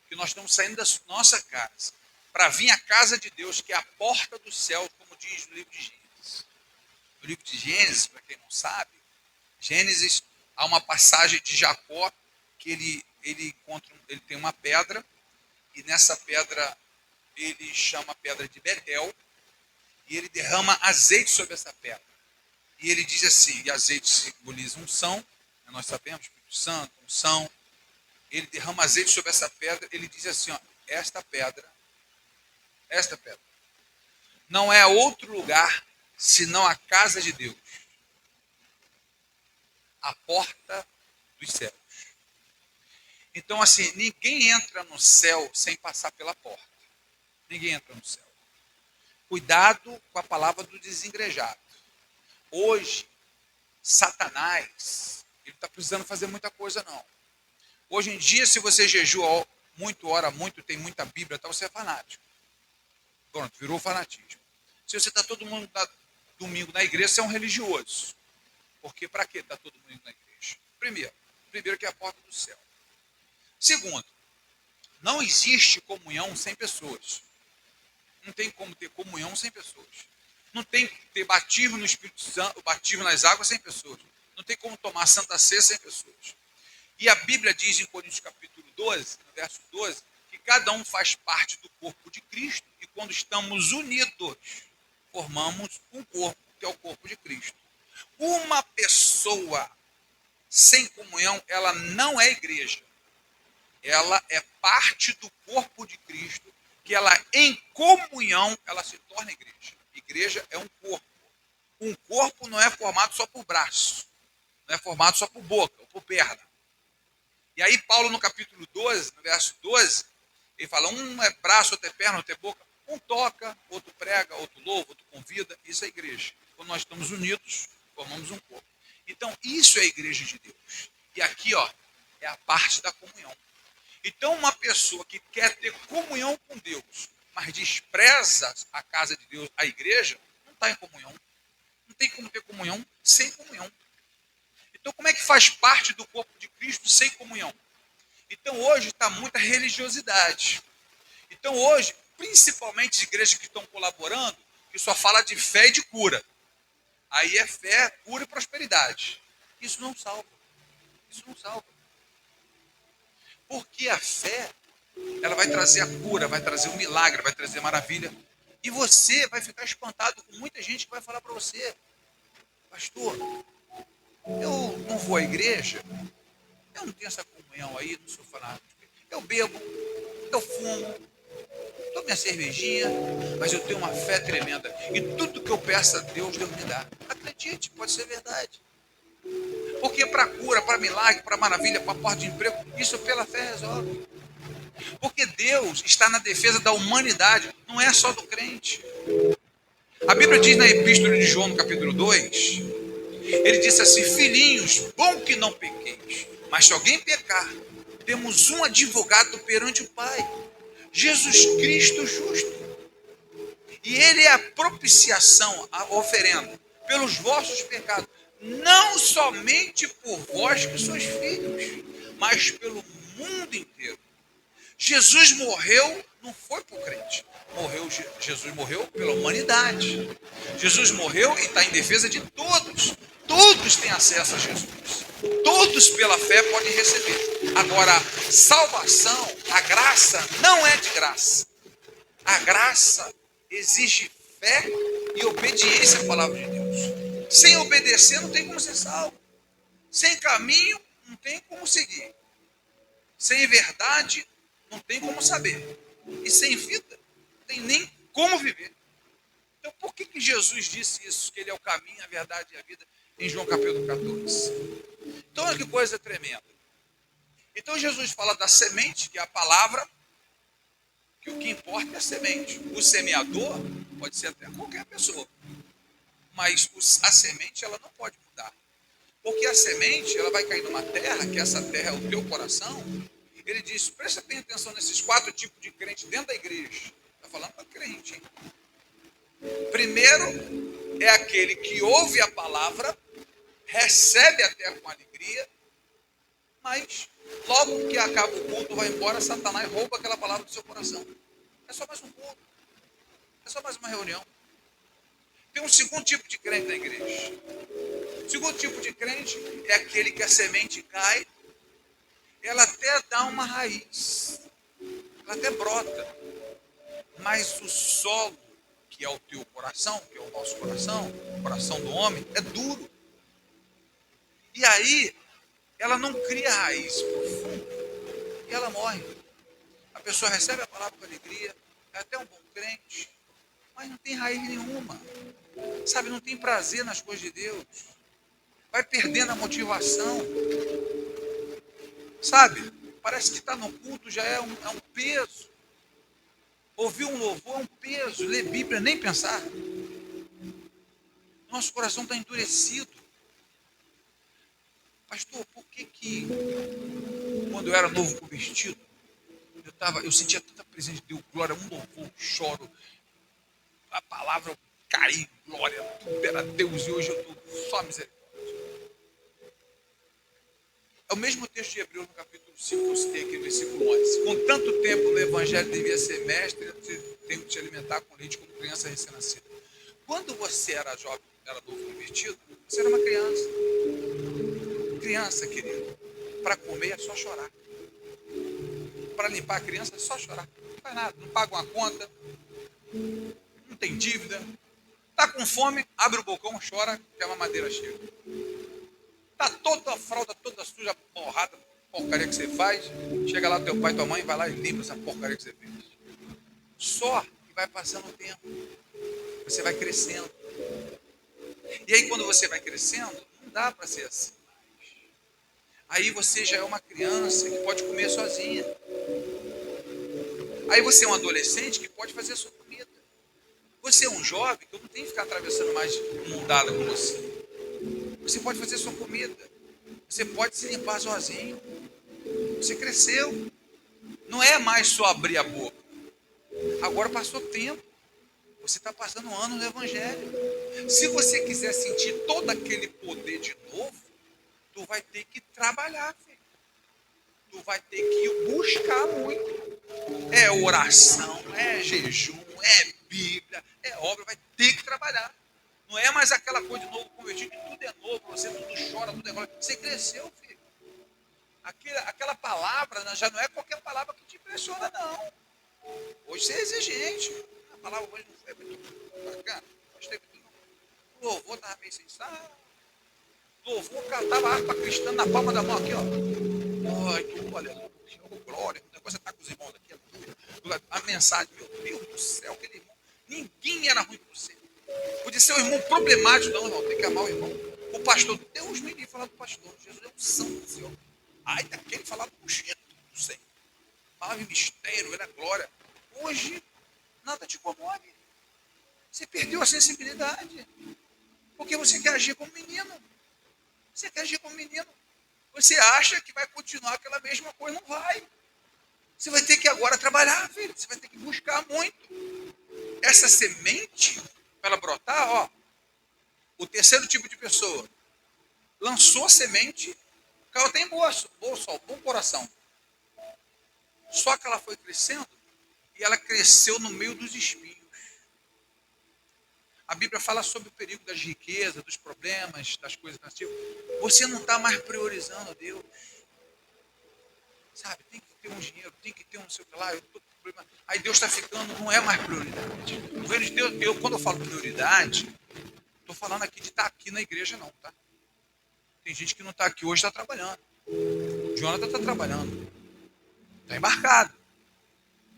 que nós estamos saindo da nossa casa para vir à casa de Deus, que é a porta do céu, como diz no livro de Gênesis. No livro de Gênesis, para quem não sabe, Gênesis, há uma passagem de Jacó que ele tem uma pedra, e nessa pedra ele chama a pedra de Betel, e ele derrama azeite sobre essa pedra. E ele diz assim, e azeite simboliza unção, nós sabemos, Espírito Santo, unção. Ele derrama azeite sobre essa pedra, ele diz assim, ó, esta pedra, não é outro lugar senão a casa de Deus, a porta dos céus. Então, assim, ninguém entra no céu sem passar pela porta. Ninguém entra no céu. Cuidado com a palavra do desengrejado. Hoje, Satanás, ele está precisando fazer muita coisa, não. Hoje em dia, se você jejua muito, ora muito, tem muita Bíblia, então você é fanático. Pronto, virou fanatismo. Se você está todo mundo domingo na igreja, você é um religioso. Porque para que está todo mundo na igreja? Primeiro que é a porta do céu. Segundo, não existe comunhão sem pessoas. Não tem como ter comunhão sem pessoas. Não tem que ter batismo no Espírito Santo, batismo nas águas sem pessoas. Não tem como tomar Santa Ceia sem pessoas. E a Bíblia diz em Coríntios capítulo 12, no verso 12, que cada um faz parte do corpo de Cristo e quando estamos unidos, formamos um corpo, que é o corpo de Cristo. Uma pessoa sem comunhão, ela não é igreja. Ela é parte do corpo de Cristo, que ela, em comunhão, ela se torna igreja. Igreja é um corpo. Um corpo não é formado só por braço, não é formado só por boca ou por perna. E aí Paulo, no capítulo 12, no verso 12, ele fala, um é braço, outro é perna, outro é boca. Um toca, outro prega, outro louva, outro convida. Isso é igreja. Quando nós estamos unidos, formamos um corpo. Então, isso é a igreja de Deus. E aqui, ó, é a parte da comunhão. Então, uma pessoa que quer ter comunhão com Deus, mas despreza a casa de Deus, a igreja, não está em comunhão. Não tem como ter comunhão sem comunhão. Então, como é que faz parte do corpo de Cristo sem comunhão? Então, hoje está muita religiosidade. Então, hoje, principalmente as igrejas que estão colaborando, que só fala de fé e de cura. Aí é fé, cura e prosperidade. Isso não salva. Isso não salva. Porque a fé, ela vai trazer a cura, vai trazer o milagre, vai trazer a maravilha. E você vai ficar espantado com muita gente que vai falar para você, pastor, eu não vou à igreja, eu não tenho essa comunhão aí, não sou fanático. Eu bebo, eu fumo, tomo minha cervejinha, mas eu tenho uma fé tremenda. E tudo que eu peço a Deus, Deus me dá. Acredite, pode ser verdade. Porque para cura, para milagre, para maravilha, para porta de emprego, isso pela fé resolve. Porque Deus está na defesa da humanidade, não é só do crente. A Bíblia diz na Epístola de João, no capítulo 2, ele disse assim, filhinhos, bom que não pequeis, mas se alguém pecar, temos um advogado perante o Pai, Jesus Cristo justo. E ele é a propiciação, a oferenda, pelos vossos pecados, não somente por vós que sois filhos, mas pelo mundo inteiro. Jesus morreu, não foi por crente. Jesus morreu pela humanidade. Jesus morreu e está em defesa de todos. Todos têm acesso a Jesus. Todos pela fé podem receber. Agora, salvação, a graça não é de graça. A graça exige fé e obediência à palavra de Deus. Sem obedecer não tem como ser salvo. Sem caminho não tem como seguir. Sem verdade não tem como saber. E sem vida não tem nem como viver. Então por que Jesus disse isso? Que ele é o caminho, a verdade e a vida em João capítulo 14. Então olha que coisa tremenda. Então Jesus fala da semente, que é a palavra, que o que importa é a semente. O semeador pode ser até qualquer pessoa. Mas a semente ela não pode mudar. Porque a semente ela vai cair numa terra, que essa terra é o teu coração. Ele diz, presta bem atenção nesses 4 tipos de crente dentro da igreja. Está falando para crente, hein? Primeiro é aquele que ouve a palavra, recebe até com alegria, mas logo que acaba o culto, vai embora, Satanás rouba aquela palavra do seu coração. É só mais um culto, é só mais uma reunião. Tem um segundo tipo de crente na igreja. O segundo tipo de crente é aquele que a semente cai, ela até dá uma raiz, ela até brota, mas o solo, que é o teu coração, que é o nosso coração, o coração do homem, é duro. E aí, ela não cria raiz profunda e ela morre. A pessoa recebe a palavra com alegria, é até um bom crente, mas não tem raiz nenhuma. Sabe, não tem prazer nas coisas de Deus. Vai perdendo a motivação. Sabe, parece que está no culto já é um peso. Ouvir um louvor é um peso. Ler Bíblia, nem pensar. Nosso coração está endurecido. Pastor, por que quando eu era novo convertido, eu sentia tanta presença de Deus, glória, um louvor, choro, a palavra cair, glória, tudo era Deus, e hoje eu estou só misericórdia. É o mesmo texto de Hebreus, no capítulo 5, que eu citei aqui no versículo 11. Com tanto tempo no evangelho devia ser mestre, você tem que te alimentar com leite como criança recém-nascida. Quando você era jovem, era novo convertido, você era uma criança. Criança, querido, para comer é só chorar. Para limpar a criança é só chorar. Não faz nada, não paga uma conta, não tem dívida. Está com fome, abre o balcão, chora, que a mamadeira chega. Está toda a fralda, toda suja, borrada, porcaria que você faz. Chega lá teu pai, tua mãe, vai lá e limpa essa porcaria que você fez. Só que vai passando o tempo. Você vai crescendo. E aí quando você vai crescendo, não dá para ser assim. Aí você já é uma criança que pode comer sozinha. Aí você é um adolescente que pode fazer a sua comida. Você é um jovem que eu não tenho que ficar atravessando mais mundada com você. Você pode fazer a sua comida. Você pode se limpar sozinho. Você cresceu. Não é mais só abrir a boca. Agora passou tempo. Você está passando anos no Evangelho. Se você quiser sentir todo aquele poder de novo, tu vai ter que trabalhar, filho. Tu vai ter que buscar muito. É oração, é jejum, é Bíblia, é obra, vai ter que trabalhar. Não é mais aquela coisa de novo convertido, que tudo é novo, você tudo chora, tudo é glória. Você cresceu, filho. Aquela palavra já não é qualquer palavra que te impressiona, não. Hoje você é exigente. A palavra hoje não foi muito bacana, gostei muito não. O louvor estava meio sem sal. O louvor cantava a harpa cristã na palma da mão aqui, ó. Ai, tu, aleluia, glória. O negócio está com os irmãos aqui, aleluia. A mensagem, meu Deus do céu, aquele irmão. Ninguém era ruim com você. Podia ser um irmão problemático, não, irmão, tem que amar o irmão. O pastor, Deus me livre falar do pastor. Jesus é o santo do Senhor. Ai, daquele falar do jeito, não sei. Falava em mistério, era glória. Hoje, nada te comove. Você perdeu a sensibilidade. Porque você quer agir como menino. Você quer agir como menino. Você acha que vai continuar aquela mesma coisa, não vai. Você vai ter que agora trabalhar, filho. Você vai ter que buscar muito. Essa semente, para ela brotar, ó. O terceiro tipo de pessoa lançou a semente, caiu até em bom coração. Só que ela foi crescendo e ela cresceu no meio dos espinhos. A Bíblia fala sobre o perigo das riquezas, dos problemas, das coisas nativas. Você não está mais priorizando Deus. Sabe, tem que ter um dinheiro, tem que ter um sei lá, eu tô com problema. Aí Deus está ficando, não é mais prioridade. O reino de Deus, quando eu falo prioridade, estou falando aqui de estar aqui na igreja, não, tá? Tem gente que não está aqui hoje, está trabalhando. O Jonathan está trabalhando. Está embarcado.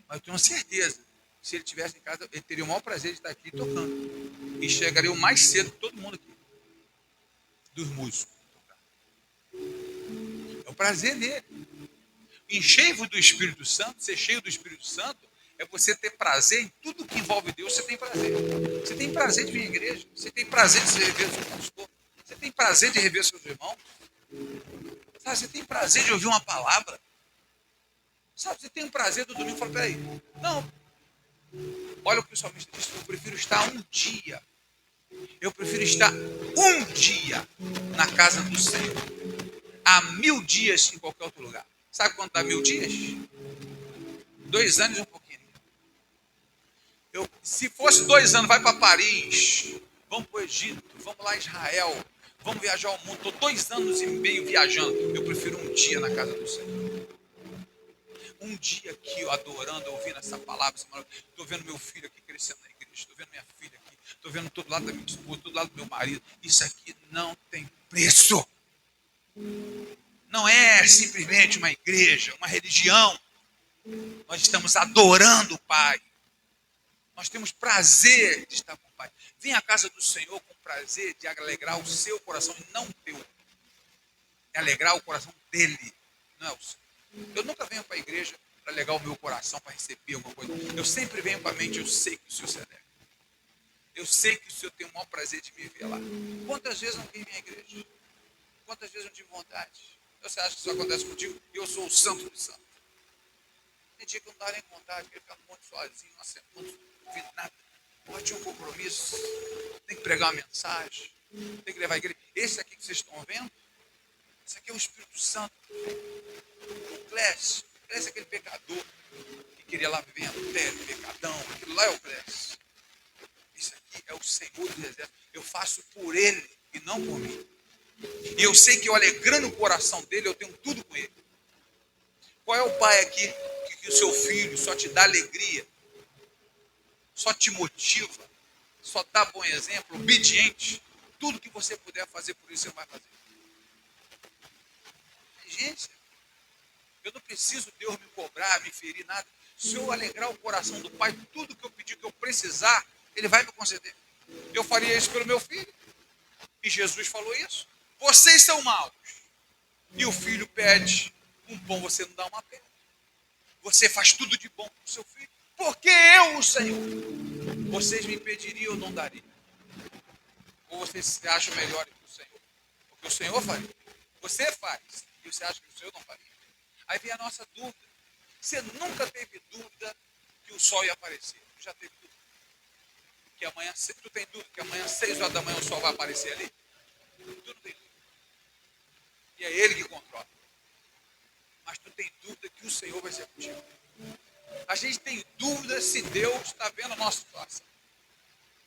Mas eu tenho certeza que se ele estivesse em casa, ele teria o maior prazer de estar aqui tocando. E chegaria o mais cedo que todo mundo aqui. Dos músicos. É o prazer dele. Encher-vos do Espírito Santo, ser cheio do Espírito Santo, é você ter prazer em tudo que envolve Deus. Você tem prazer. Você tem prazer de vir à igreja. Você tem prazer de se rever seu pastor. Você tem prazer de rever seus irmãos. Sabe, você tem prazer de ouvir uma palavra. Sabe, você tem um prazer do domingo. Fala, peraí. Não. Olha o que o salmista disse: eu prefiro estar um dia. Eu prefiro estar um dia na casa do Senhor, há 1000 dias em qualquer outro lugar. Sabe quanto dá 1000 dias? 2 anos e um pouquinho. Se fosse 2 anos, vai para Paris, vamos para o Egito, vamos lá a Israel, vamos viajar ao mundo. Estou 2 anos e meio viajando. Eu prefiro um dia na casa do Senhor. Um dia aqui, adorando, ouvindo essa palavra. Estou vendo meu filho aqui crescendo na igreja, estou vendo minha filha aqui, estou vendo todo lado da minha esposa, todo lado do meu marido. Isso aqui não tem preço. Não é simplesmente uma igreja, uma religião. Nós estamos adorando o Pai. Nós temos prazer de estar com o Pai. Vem à casa do Senhor com prazer de alegrar o seu coração e não o teu. É alegrar o coração dele, não é o seu. Eu nunca venho para a igreja para alegrar o meu coração, para receber alguma coisa. Eu sempre venho para a mente, eu sei que o Senhor se alegra. Eu sei que o Senhor tem o maior prazer de me ver lá. Quantas vezes não vim à minha igreja? Quantas vezes não tive vontade? Você acha que isso acontece contigo? Eu sou o santo dos santos. Tem dia que eu não estava nem com vontade, queria ficar muito sozinho, uma semana, não vi nada. Pode tinha um compromisso, tem que pregar uma mensagem, tem que levar a igreja. Esse aqui que vocês estão vendo, esse aqui é o Espírito Santo. O Clécio é aquele pecador que queria lá viver em adultério, pecadão, aquilo lá é o Clécio. Isso aqui é o Senhor dos Exércitos. Eu faço por ele e não por mim. E eu sei que eu alegrando o coração dele, eu tenho tudo com ele. Qual é o pai aqui que o seu filho só te dá alegria, só te motiva, só dá bom exemplo, obediente? Tudo que você puder fazer por isso, você vai fazer. Gente, eu não preciso Deus me cobrar, me ferir, nada. Se eu alegrar o coração do Pai, tudo que eu pedir, que eu precisar, Ele vai me conceder. Eu faria isso pelo meu filho. E Jesus falou isso. Vocês são maus. E o filho pede um pão, você não dá uma pedra. Você faz tudo de bom para o seu filho. Porque eu, o Senhor, vocês me pediriam, eu não daria. Ou vocês se acham melhores que o Senhor? Porque o Senhor faria. Você faz. E você acha que o Senhor não faria. Aí vem a nossa dúvida. Você nunca teve dúvida que o sol ia aparecer. Tu já teve dúvida? Que amanhã, tu tem dúvida que amanhã, 6 horas da manhã, o sol vai aparecer ali? Tu não tem dúvida. E é ele que controla. Mas tu tem dúvida que o Senhor vai ser contigo. A gente tem dúvida se Deus está vendo a nossa situação.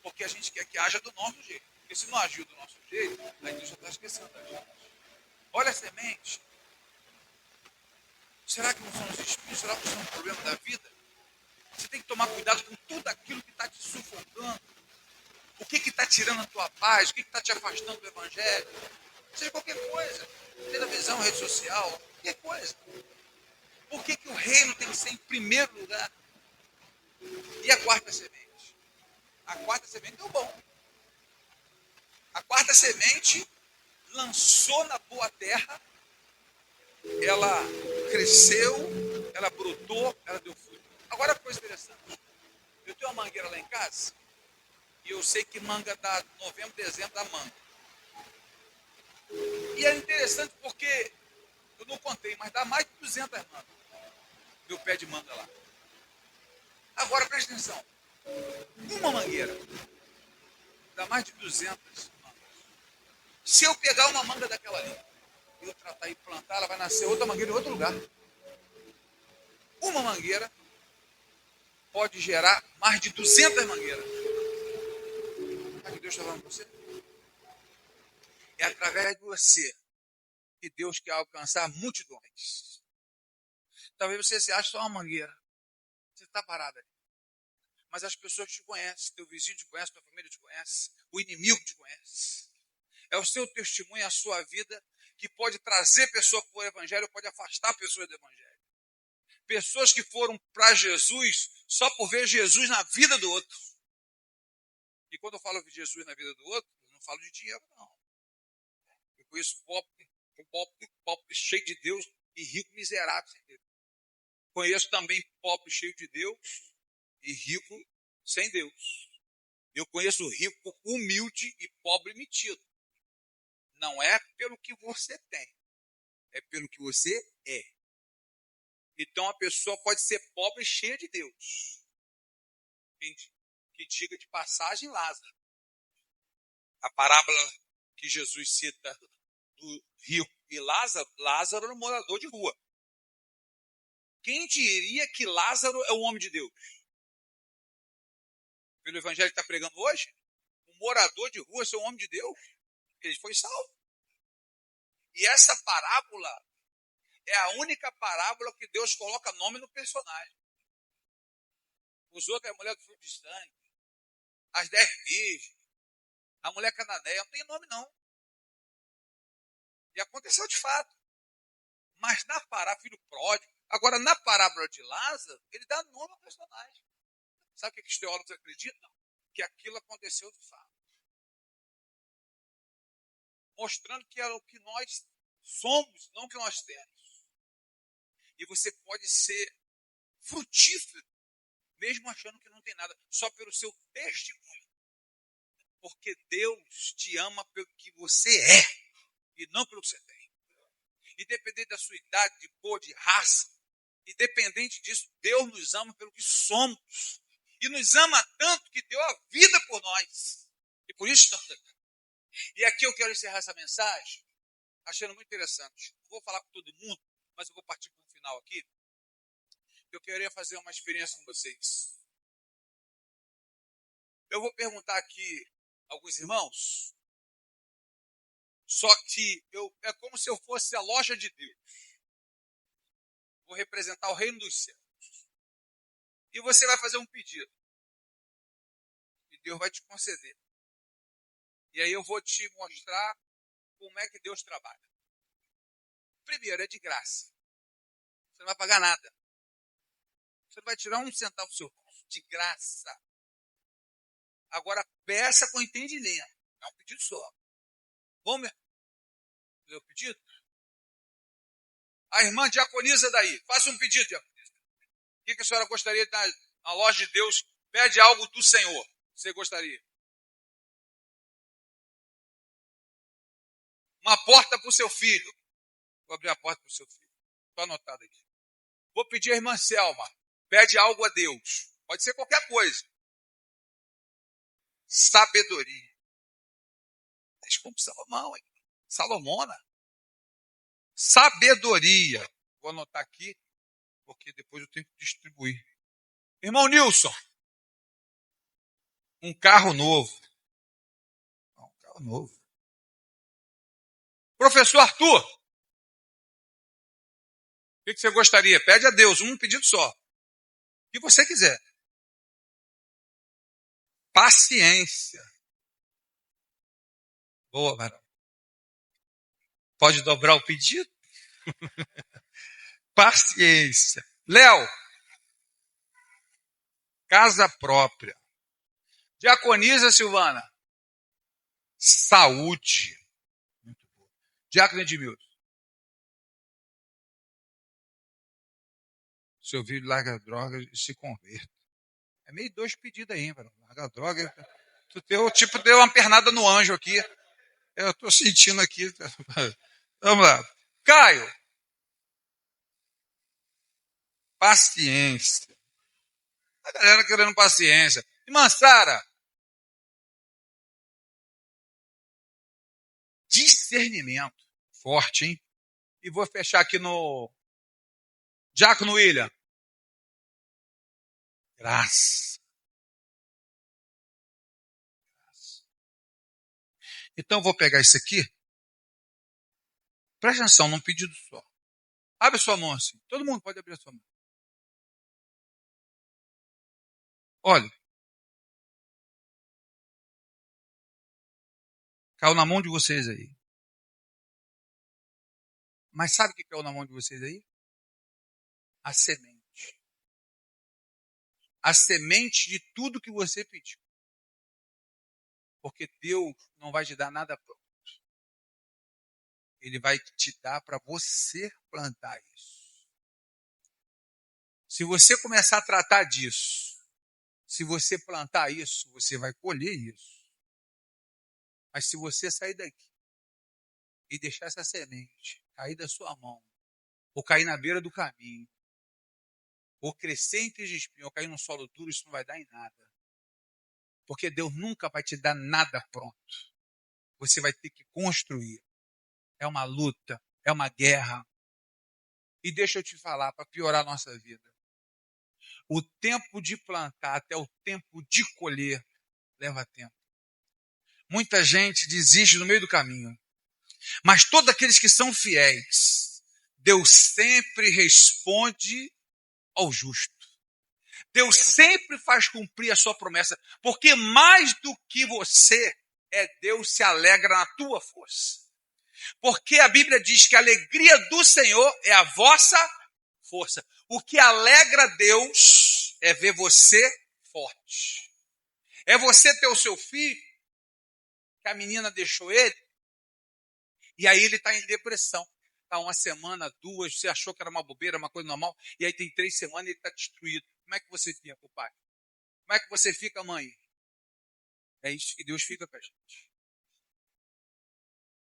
Porque a gente quer que haja do nosso jeito. Porque se não agir do nosso jeito, aí Deus já está esquecendo da gente. Olha a semente. Será que não são os espíritos? Será que não são um problema da vida? Você tem que tomar cuidado com tudo aquilo que está te sufocando. O que está tirando a tua paz? O que está te afastando do Evangelho? Seja qualquer coisa. Televisão, rede social, qualquer coisa. Por que o reino tem que ser em primeiro lugar? E a quarta semente? A quarta semente deu bom. A quarta semente lançou na boa terra, ela cresceu, ela brotou, ela deu fruto. Agora, a coisa interessante. Eu tenho uma mangueira lá em casa, e eu sei que manga dá novembro, dezembro dá manga. E é interessante porque, eu não contei, mas dá mais de 200 mangas. Meu pé de manga lá. Agora, presta atenção. Uma mangueira dá mais de 200 mangas. Se eu pegar uma manga daquela ali, eu tratar e plantar, ela vai nascer outra mangueira em outro lugar. Uma mangueira pode gerar mais de 200 mangueiras. Sabe o que Deus está falando com você? É através de você que Deus quer alcançar multidões. Talvez você se ache só uma mangueira. Você está parado ali. Mas as pessoas te conhecem, teu vizinho te conhece, tua família te conhece, o inimigo te conhece. É o seu testemunho, a sua vida, que pode trazer pessoas para o Evangelho, pode afastar pessoas do Evangelho. Pessoas que foram para Jesus só por ver Jesus na vida do outro. E quando eu falo de Jesus na vida do outro, eu não falo de dinheiro, não. Eu conheço pobre cheio de Deus e rico miserável sem Deus. Conheço também pobre cheio de Deus e rico sem Deus. Eu conheço rico humilde e pobre metido. Não é pelo que você tem, é pelo que você é. Então a pessoa pode ser pobre cheia de Deus, que diga de passagem Lázaro. A parábola que Jesus cita do rico e Lázaro, Lázaro era um morador de rua. Quem diria que Lázaro é o homem de Deus? Pelo evangelho que está pregando hoje, um morador de rua é um homem de Deus. Ele foi salvo. E essa parábola é a única parábola que Deus coloca nome no personagem. Os outros é a mulher do fruto de sangue, as 10 virgens, a mulher cananeia, não tem nome não. E aconteceu de fato. Mas na parábola, filho pródigo, agora na parábola de Lázaro, ele dá nome ao personagem. Sabe o que os teólogos acreditam? Que aquilo aconteceu de fato. Mostrando que é o que nós somos, não o que nós temos. E você pode ser frutífero, mesmo achando que não tem nada, só pelo seu testemunho. Porque Deus te ama pelo que você é, e não pelo que você tem. Independente da sua idade, de cor, de raça, independente disso, Deus nos ama pelo que somos. E nos ama tanto que deu a vida por nós. E por isso estamos aqui. E aqui eu quero encerrar essa mensagem, achando muito interessante. Não vou falar com todo mundo, mas eu vou partir para o final aqui. Eu queria fazer uma experiência com vocês. Eu vou perguntar aqui a alguns irmãos, só que é como se eu fosse a loja de Deus. Vou representar o reino dos céus. E você vai fazer um pedido. E Deus vai te conceder. E aí eu vou te mostrar como é que Deus trabalha. Primeiro, é de graça. Você não vai pagar nada. Você não vai tirar um centavo do seu bolso. De graça. Agora, peça com entendimento. É um pedido só. Vamos fazer o pedido? A irmã diaconisa daí. Faça um pedido, diaconisa. O que a senhora gostaria de dar na loja de Deus? Pede algo do Senhor. Você gostaria? Uma porta para o seu filho. Vou abrir a porta para o seu filho. Estou anotado aqui. Vou pedir a irmã Selma. Pede algo a Deus. Pode ser qualquer coisa. Sabedoria. Mas como Salomão, hein? Salomona. Sabedoria. Vou anotar aqui, porque depois eu tenho que distribuir. Irmão Nilson. Um carro novo. Um carro novo. Professor Arthur. O que você gostaria? Pede a Deus, um pedido só. O que você quiser. Paciência. Boa, Marão. Pode dobrar o pedido? Paciência. Léo. Casa própria. Diaconisa Silvana. Saúde. Muito boa. Diácono Edmilson. Seu filho larga a droga e se converte. É meio dois pedidos aí, mano. Larga a droga. Tu deu uma pernada no anjo aqui. Eu estou sentindo aqui. Vamos lá. Caio. Paciência. A galera querendo paciência. Irmã Sara. Discernimento. Forte, hein? E vou fechar aqui no Diácono William. Graça. Então, eu vou pegar isso aqui. Presta atenção, num pedido só. Abre sua mão assim. Todo mundo pode abrir a sua mão. Olha. Caiu na mão de vocês aí. Mas sabe o que caiu na mão de vocês aí? A semente. A semente de tudo que você pediu. Porque Deus não vai te dar nada pronto. Ele vai te dar para você plantar isso. Se você começar a tratar disso, se você plantar isso, você vai colher isso. Mas se você sair daqui e deixar essa semente cair da sua mão, ou cair na beira do caminho, ou crescer entre os espinhos, ou cair num solo duro, isso não vai dar em nada. Porque Deus nunca vai te dar nada pronto. Você vai ter que construir. É uma luta, é uma guerra. E deixa eu te falar, para piorar a nossa vida. O tempo de plantar até o tempo de colher leva tempo. Muita gente desiste no meio do caminho. Mas todos aqueles que são fiéis, Deus sempre responde ao justo. Deus sempre faz cumprir a sua promessa. Porque mais do que você, Deus se alegra na tua força. Porque a Bíblia diz que a alegria do Senhor é a vossa força. O que alegra Deus é ver você forte. É você ter o seu filho, que a menina deixou ele, e aí ele está em depressão. Está uma semana, 2, você achou que era uma bobeira, uma coisa normal, e aí tem 3 semanas e ele está destruído. Como é que você fica, pai? Como é que você fica, mãe? É isso que Deus fica com a gente.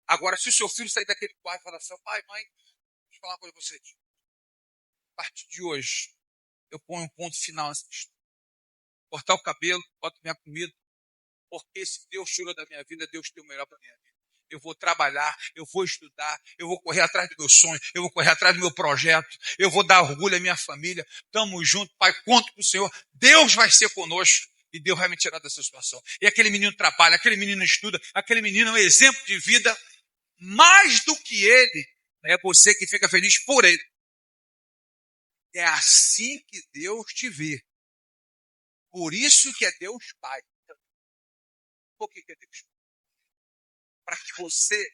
Agora, se o seu filho sair daquele quarto e falar assim, pai, mãe, deixa eu falar uma coisa com vocês. A partir de hoje, eu ponho um ponto final nessa história. Cortar o cabelo, boto minha comida, porque se Deus tirou da minha vida, Deus tem o melhor para minha vida. Eu vou trabalhar, eu vou estudar, eu vou correr atrás do meu sonho, eu vou correr atrás do meu projeto, eu vou dar orgulho à minha família. Tamo junto, pai, conto com o Senhor. Deus vai ser conosco e Deus vai me tirar dessa situação. E aquele menino trabalha, aquele menino estuda, aquele menino é um exemplo de vida. Mais do que ele, é você que fica feliz por ele. É assim que Deus te vê. Por isso que é Deus Pai. Por que é Deus Pai? Para que você,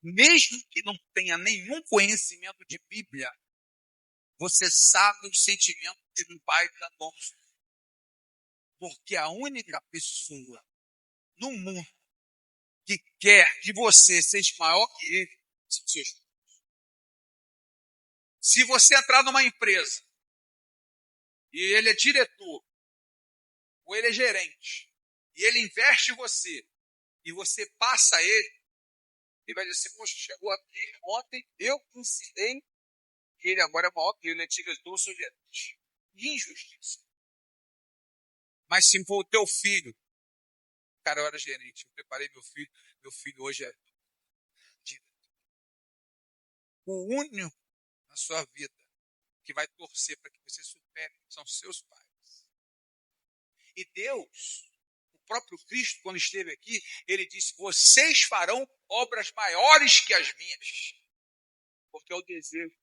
mesmo que não tenha nenhum conhecimento de Bíblia, você sabe os sentimentos de um pai da mão. Porque a única pessoa no mundo que quer que você seja maior que ele, são seus filhos. Se você entrar numa empresa e ele é diretor, ou ele é gerente, e ele investe em você, e você passa ele vai dizer assim, poxa, chegou aqui ontem, eu ensinei que ele agora é maior que ele é diretor, sou gerente. Injustiça. Mas se for o teu filho, cara, eu era gerente, eu preparei meu filho hoje é diretor. O único na sua vida que vai torcer para que você supere são seus pais. E Deus, o próprio Cristo, quando esteve aqui, ele disse, vocês farão obras maiores que as minhas. Porque é o desejo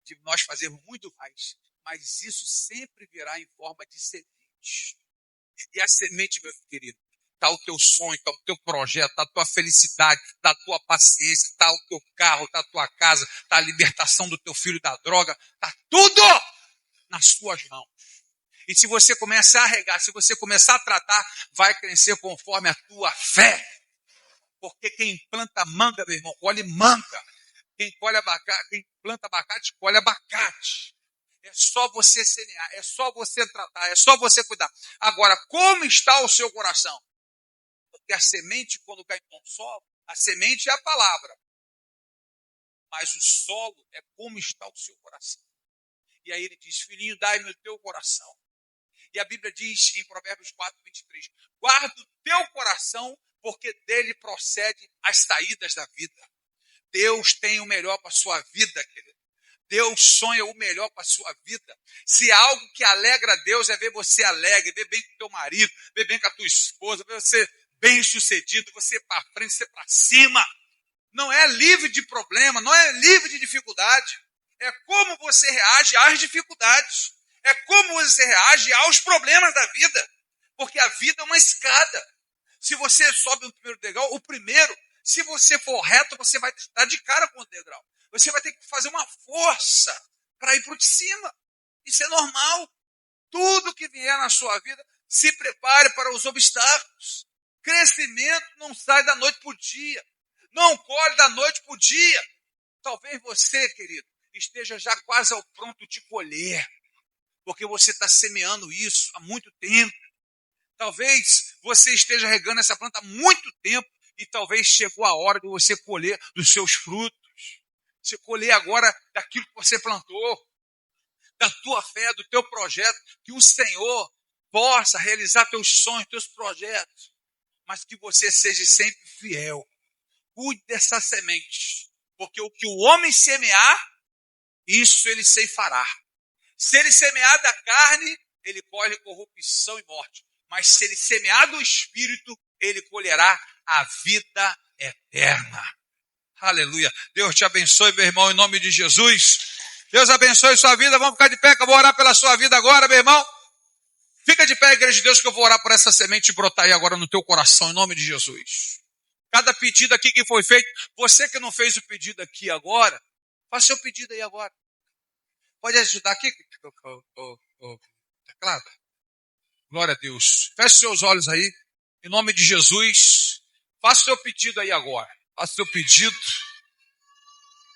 de nós fazermos muito mais. Mas isso sempre virá em forma de semente. E a semente, meu querido, está o teu sonho, está o teu projeto, está a tua felicidade, está a tua paciência, está o teu carro, está a tua casa, está a libertação do teu filho da droga, está tudo nas suas mãos. E se você começar a regar, se você começar a tratar, vai crescer conforme a tua fé. Porque quem planta manga, meu irmão, colhe manga. Quem planta abacate, colhe abacate. É só você semear, é só você tratar, é só você cuidar. Agora, como está o seu coração? Porque a semente, quando cai no solo, a semente é a palavra. Mas o solo é como está o seu coração. E aí ele diz, filhinho, dai-me o teu coração. E a Bíblia diz em Provérbios 4, 23, guarda o teu coração, porque dele procede as saídas da vida. Deus tem o melhor para a sua vida, querido. Deus sonha o melhor para a sua vida. Se há algo que alegra a Deus é ver você alegre, ver bem com o teu marido, ver bem com a tua esposa, ver você bem sucedido, você para frente, você para cima. Não é livre de problema, não é livre de dificuldade. É como você reage às dificuldades. É como você reage aos problemas da vida. Porque a vida é uma escada. Se você sobe no primeiro degrau, o primeiro, se você for reto, você vai dar de cara com o degrau. Você vai ter que fazer uma força para ir para o de cima. Isso é normal. Tudo que vier na sua vida, se prepare para os obstáculos. Crescimento não sai da noite para o dia. Não colhe da noite para o dia. Talvez você, querido, esteja já quase ao pronto de colher. Porque você está semeando isso há muito tempo. Talvez você esteja regando essa planta há muito tempo e talvez chegou a hora de você colher dos seus frutos. Você colher agora daquilo que você plantou. da tua fé, do teu projeto, que o Senhor possa realizar teus sonhos, teus projetos, mas que você seja sempre fiel. Cuide dessa semente, porque o que o homem semear, isso ele ceifará. Se ele semear da carne, ele colhe corrupção e morte. Mas se ele semear do Espírito, ele colherá a vida eterna. Aleluia. Deus te abençoe, meu irmão, em nome de Jesus. Deus abençoe sua vida. Vamos ficar de pé, que eu vou orar pela sua vida agora, meu irmão. Fica de pé, igreja de Deus, que eu vou orar por essa semente brotar aí agora no teu coração, em nome de Jesus. Cada pedido aqui que foi feito, você que não fez o pedido aqui agora, faça seu pedido aí agora. Pode ajudar aqui? Teclado? Glória a Deus. Feche seus olhos aí, em nome de Jesus. Faça o seu pedido aí agora. Faça o seu pedido.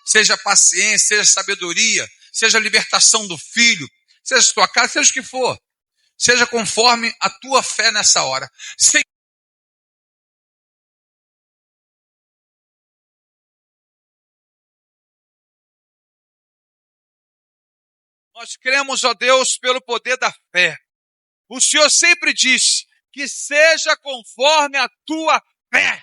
Seja paciência, seja sabedoria, seja libertação do filho, seja sua casa, seja o que for. Seja conforme a tua fé nessa hora. Sem Nós cremos, ó Deus, pelo poder da fé. O Senhor sempre disse que seja conforme a tua fé.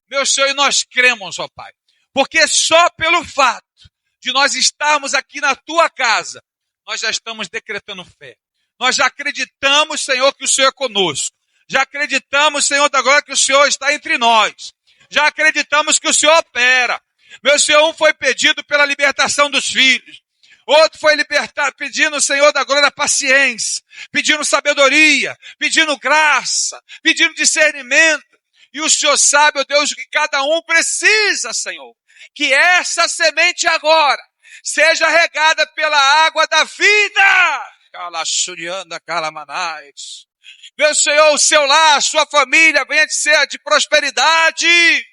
Meu Senhor, e nós cremos, ó Pai. Porque só pelo fato de nós estarmos aqui na tua casa, nós já estamos decretando fé. Nós já acreditamos, Senhor, que o Senhor é conosco. Já acreditamos, Senhor, da glória, que o Senhor está entre nós. Já acreditamos que o Senhor opera. Meu Senhor, um foi pedido pela libertação dos filhos. Outro foi pedindo, Senhor, da glória, paciência. Pedindo sabedoria. Pedindo graça. Pedindo discernimento. E o Senhor sabe, ó Deus, o que cada um precisa, Senhor. Que essa semente agora seja regada pela água da vida. Meu Senhor, o seu lar, a sua família venha de ser de prosperidade.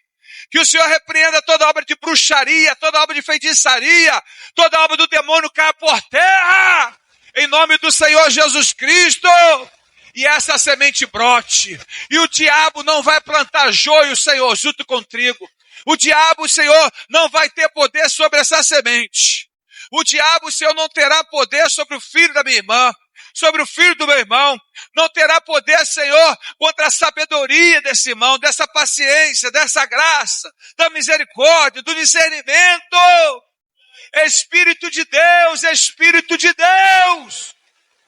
Que o Senhor repreenda toda obra de bruxaria, toda obra de feitiçaria, toda obra do demônio caia por terra. Em nome do Senhor Jesus Cristo. E essa semente brote. E o diabo não vai plantar joio, Senhor, junto com trigo. O diabo, Senhor, não vai ter poder sobre essa semente. O diabo, Senhor, não terá poder sobre o filho da minha irmã, sobre o filho do meu irmão. Não terá poder, Senhor, contra a sabedoria desse irmão, dessa paciência, dessa graça, da misericórdia, do discernimento. Espírito de Deus, Espírito de Deus.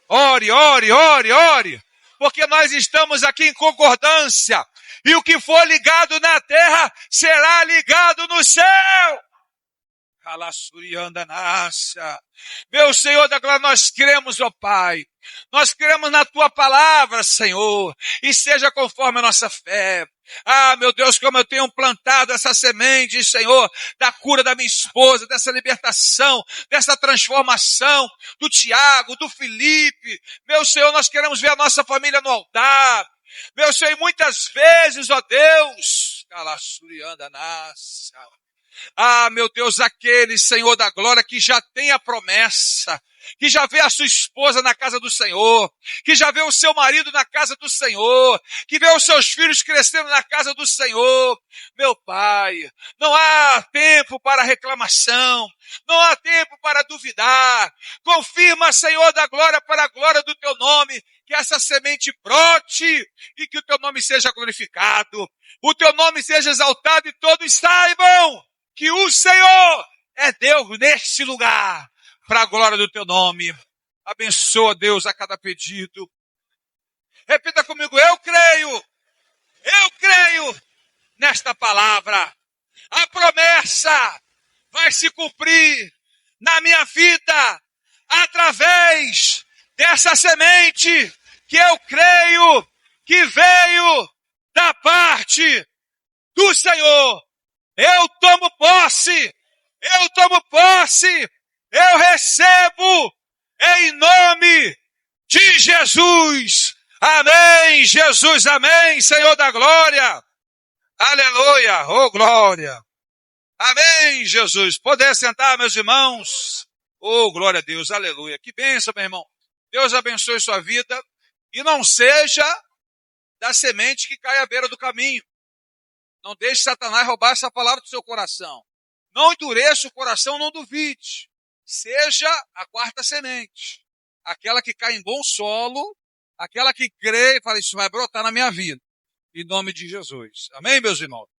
Ore, ore, ore, ore. Porque nós estamos aqui em concordância. E o que for ligado na terra será ligado no céu. Meu Senhor da glória, nós cremos, ó Pai. Nós cremos na tua palavra, Senhor. E seja conforme a nossa fé. Ah, meu Deus, como eu tenho plantado essa semente, Senhor, da cura da minha esposa, dessa libertação, dessa transformação, do Tiago, do Felipe. Meu Senhor, nós queremos ver a nossa família no altar. Meu Senhor, e muitas vezes, ó Deus, ah, meu Deus, aquele Senhor da glória que já tem a promessa, que já vê a sua esposa na casa do Senhor, que já vê o seu marido na casa do Senhor, que vê os seus filhos crescendo na casa do Senhor. Meu Pai, não há tempo para reclamação, não há tempo para duvidar. Confirma, Senhor da glória, para a glória do teu nome, que essa semente brote e que o teu nome seja glorificado, o teu nome seja exaltado e todos saibam que o Senhor é Deus neste lugar, para a glória do teu nome. Abençoa, Deus, a cada pedido. Repita comigo, eu creio nesta palavra. A promessa vai se cumprir na minha vida, através dessa semente que eu creio que veio da parte do Senhor. Eu tomo posse, eu recebo em nome de Jesus. Amém, Jesus, amém, Senhor da glória. Aleluia, oh glória. Amém, Jesus. Poder sentar, meus irmãos. Oh, glória a Deus, aleluia. Que bênção, meu irmão. Deus abençoe sua vida e não seja da semente que cai à beira do caminho. Não deixe Satanás roubar essa palavra do seu coração. Não endureça o coração, não duvide. seja a quarta semente, aquela que cai em bom solo, aquela que crê e fala, isso vai brotar na minha vida, em nome de Jesus. Amém, meus irmãos?